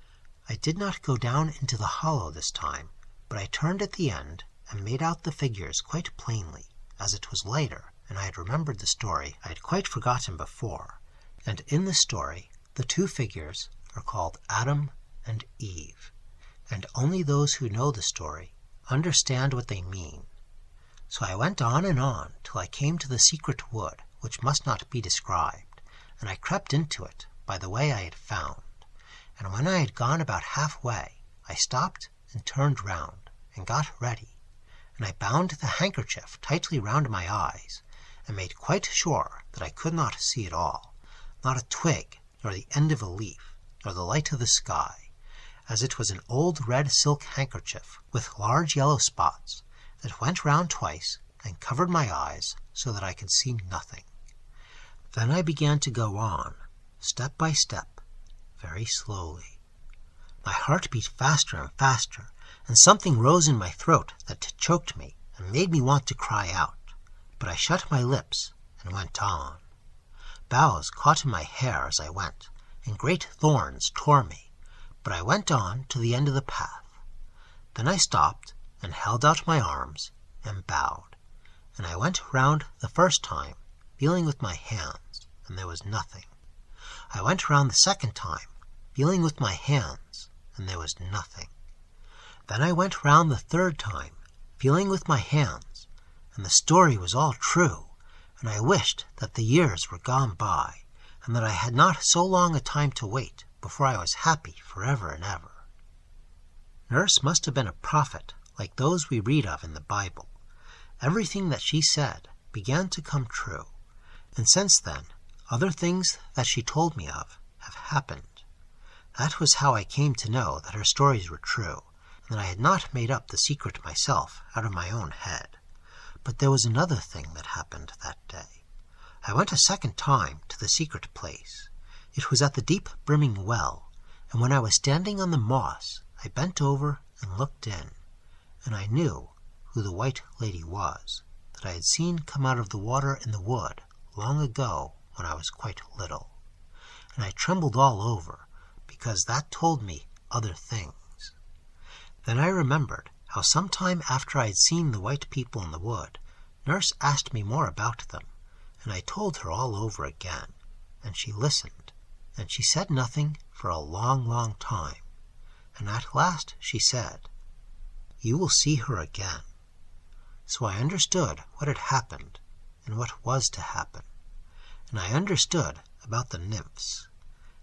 I did not go down into the hollow this time, but I turned at the end and made out the figures quite plainly, as it was later, and I had remembered the story I had quite forgotten before. And in the story, the two figures are called Adam and Eve, and only those who know the story understand what they mean. So I went on till I came to the secret wood, which must not be described, and I crept into it by the way I had found. And when I had gone about halfway, I stopped and turned round, and got ready, and I bound the handkerchief tightly round my eyes, and made quite sure that I could not see at all, not a twig, nor the end of a leaf, nor the light of the sky, as it was an old red silk handkerchief with large yellow spots that went round twice and covered my eyes so that I could see nothing. Then I began to go on, step by step, very slowly. My heart beat faster and faster, and something rose in my throat that choked me and made me want to cry out, but I shut my lips and went on. Boughs caught in my hair as I went, and great thorns tore me, but I went on to the end of the path. Then I stopped and held out my arms and bowed, and I went round the first time, feeling with my hands, and there was nothing. I went round the second time, feeling with my hands, and there was nothing. Then I went round the third time, feeling with my hands, and the story was all true, and I wished that the years were gone by, and that I had not so long a time to wait before I was happy forever and ever. Nurse must have been a prophet like those we read of in the Bible. Everything that she said began to come true, and since then other things that she told me of have happened. That was how I came to know that her stories were true, and that I had not made up the secret myself out of my own head. But there was another thing that happened that day. I went a second time to the secret place. It was at the deep brimming well, and when I was standing on the moss, I bent over and looked in, and I knew who the white lady was, that I had seen come out of the water in the wood long ago when I was quite little. And I trembled all over, because that told me other things. Then I remembered how some time after I had seen the white people in the wood, Nurse asked me more about them, and I told her all over again, and she listened, and she said nothing for a long, long time, and at last she said, "You will see her again." So I understood what had happened, and what was to happen, and I understood about the nymphs,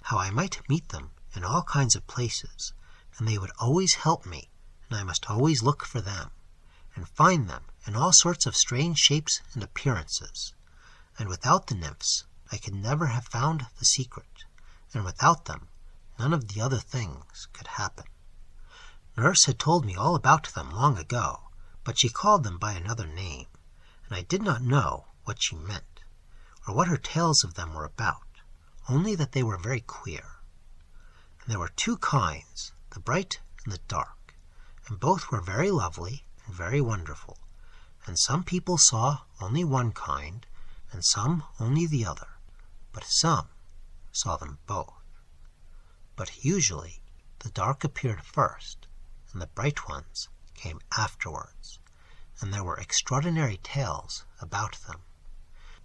how I might meet them in all kinds of places, and they would always help me, and I must always look for them, and find them in all sorts of strange shapes and appearances. And without the nymphs I could never have found the secret, and without them none of the other things could happen. Nurse had told me all about them long ago, but she called them by another name, and I did not know what she meant, or what her tales of them were about, only that they were very queer. And there were two kinds, the bright and the dark, and both were very lovely and very wonderful, and some people saw only one kind, and some only the other, but some saw them both. But usually the dark appeared first, and the bright ones came afterwards, and there were extraordinary tales about them.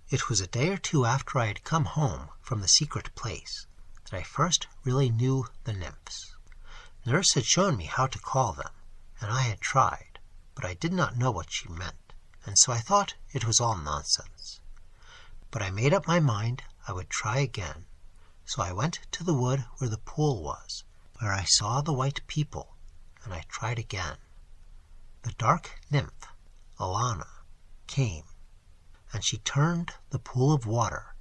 It was a day or two after I had come home from the secret place that I first really knew the nymphs. Nurse had shown me how to call them, and I had tried, but I did not know what she meant, and so I thought it was all nonsense. But I made up my mind I would try again, so I went to the wood where the pool was, where I saw the white people, and I tried again. The dark nymph, Alana, came, and she turned the pool of water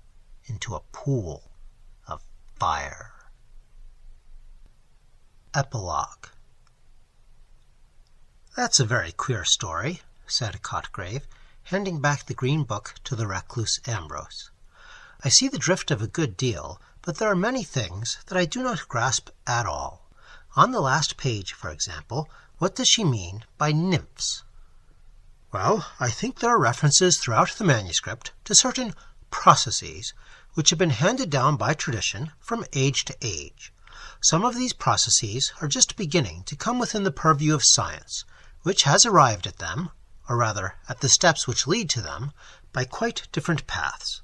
into a pool of fire. Epilogue. "That's a very queer story," said Cotgrave, handing back the green book to the recluse Ambrose. "I see the drift of a good deal, but there are many things that I do not grasp at all. On the last page, for example, what does she mean by nymphs?" "Well, I think there are references throughout the manuscript to certain processes which have been handed down by tradition from age to age. Some of these processes are just beginning to come within the purview of science, which has arrived at them, or rather at the steps which lead to them, by quite different paths.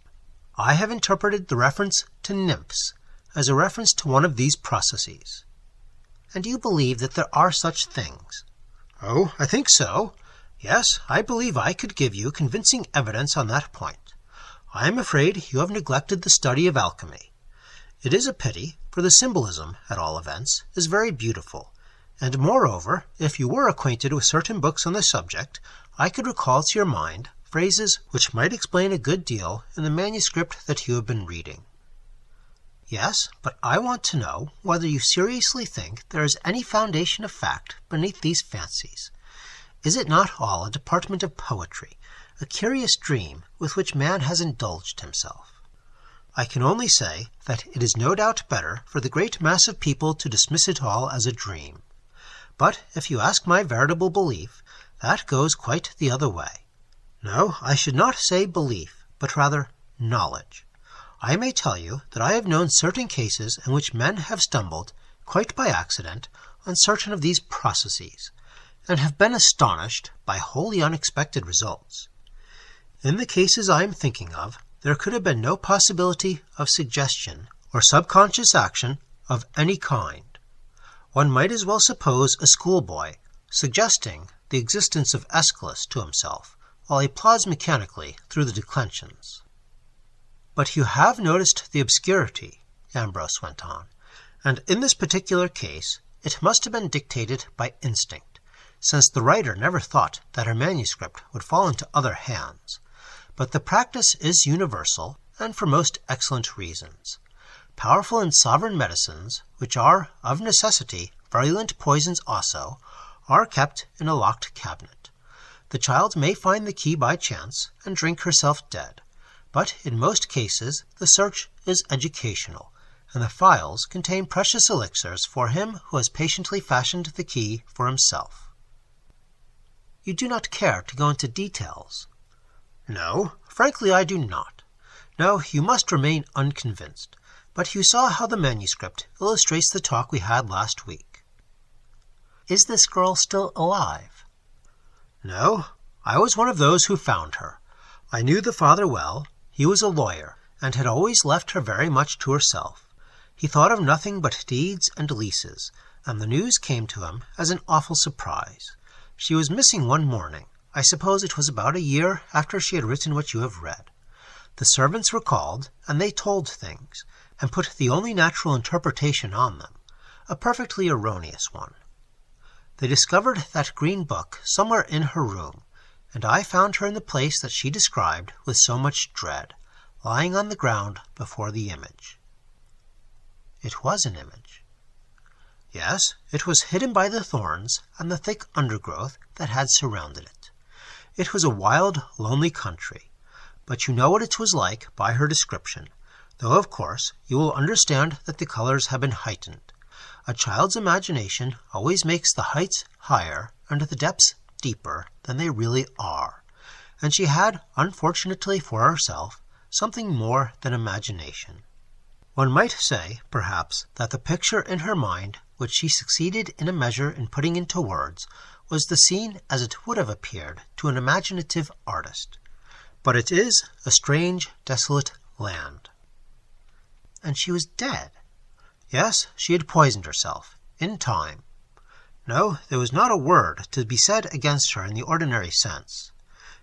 I have interpreted the reference to nymphs as a reference to one of these processes." "And you believe that there are such things?" "Oh, I think so. Yes, I believe I could give you convincing evidence on that point. I am afraid you have neglected the study of alchemy. It is a pity, for the symbolism, at all events, is very beautiful, and moreover, if you were acquainted with certain books on the subject, I could recall to your mind phrases which might explain a good deal in the manuscript that you have been reading." "Yes, but I want to know whether you seriously think there is any foundation of fact beneath these fancies. Is it not all a department of poetry, a curious dream with which man has indulged himself? I can only say that it is no doubt better for the great mass of people to dismiss it all as a dream. But if you ask my veritable belief, that goes quite the other way. No, I should not say belief, but rather knowledge. I may tell you that I have known certain cases in which men have stumbled, quite by accident, on certain of these processes, and have been astonished by wholly unexpected results. In the cases I am thinking of, there could have been no possibility of suggestion or subconscious action of any kind. One might as well suppose a schoolboy suggesting the existence of Aeschylus to himself, while he plods mechanically through the declensions. "But you have noticed the obscurity," Ambrose went on, "and in this particular case it must have been dictated by instinct, since the writer never thought that her manuscript would fall into other hands. But the practice is universal, and for most excellent reasons. Powerful and sovereign medicines, which are, of necessity, virulent poisons also, are kept in a locked cabinet. The child may find the key by chance, and drink herself dead. But in most cases the search is educational, and the phials contain precious elixirs for him who has patiently fashioned the key for himself." "You do not care to go into details?" "No, frankly I do not. No, you must remain unconvinced. But you saw how the manuscript illustrates the talk we had last week." "Is this girl still alive?" "No, I was one of those who found her. I knew the father well. He was a lawyer, and had always left her very much to herself. He thought of nothing but deeds and leases, and the news came to him as an awful surprise. She was missing one morning. I suppose it was about a year after she had written what you have read. The servants were called, and they told things, and put the only natural interpretation on them, a perfectly erroneous one. They discovered that green book somewhere in her room, and I found her in the place that she described with so much dread, lying on the ground before the image." "It was an image." "Yes, it was hidden by the thorns and the thick undergrowth that had surrounded it. It was a wild, lonely country, but you know what it was like by her description, though of course you will understand that the colors have been heightened. A child's imagination always makes the heights higher and the depths deeper than they really are, and she had, unfortunately for herself, something more than imagination. One might say, perhaps, that the picture in her mind, which she succeeded in a measure in putting into words, was the scene as it would have appeared to an imaginative artist. But it is a strange, desolate land." "And she was dead?" "Yes, she had poisoned herself, in time, No, there was not a word to be said against her in the ordinary sense.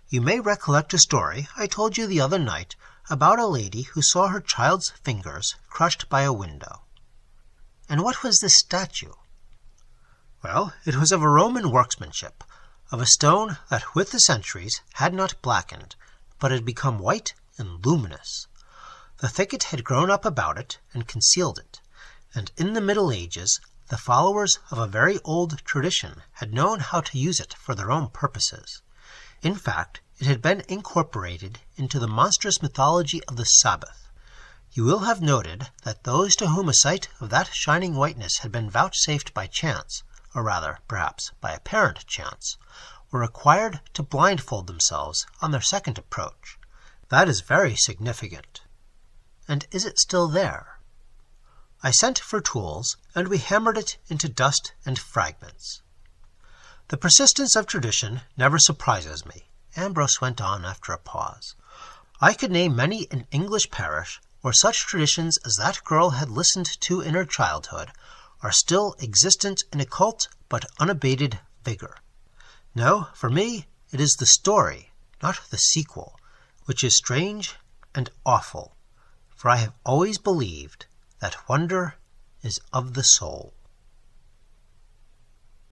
You may recollect a story I told you the other night about a lady who saw her child's fingers crushed by a window. And what was this statue? Well, it was of a Roman workmanship, of a stone that with the centuries had not blackened, but had become white and luminous. The thicket had grown up about it and concealed it, and in the Middle Ages the followers of a very old tradition had known how to use it for their own purposes. In fact, it had been incorporated into the monstrous mythology of the Sabbath. You will have noted that those to whom a sight of that shining whiteness had been vouchsafed by chance, or rather, perhaps, by apparent chance, were required to blindfold themselves on their second approach. That is very significant. And is it still there? I sent for tools, and we hammered it into dust and fragments. The persistence of tradition never surprises me, Ambrose went on after a pause. I could name many an English parish where such traditions as that girl had listened to in her childhood are still existent in occult but unabated vigor. No, for me it is the story, not the sequel, which is strange and awful, for I have always believed that wonder is of the soul.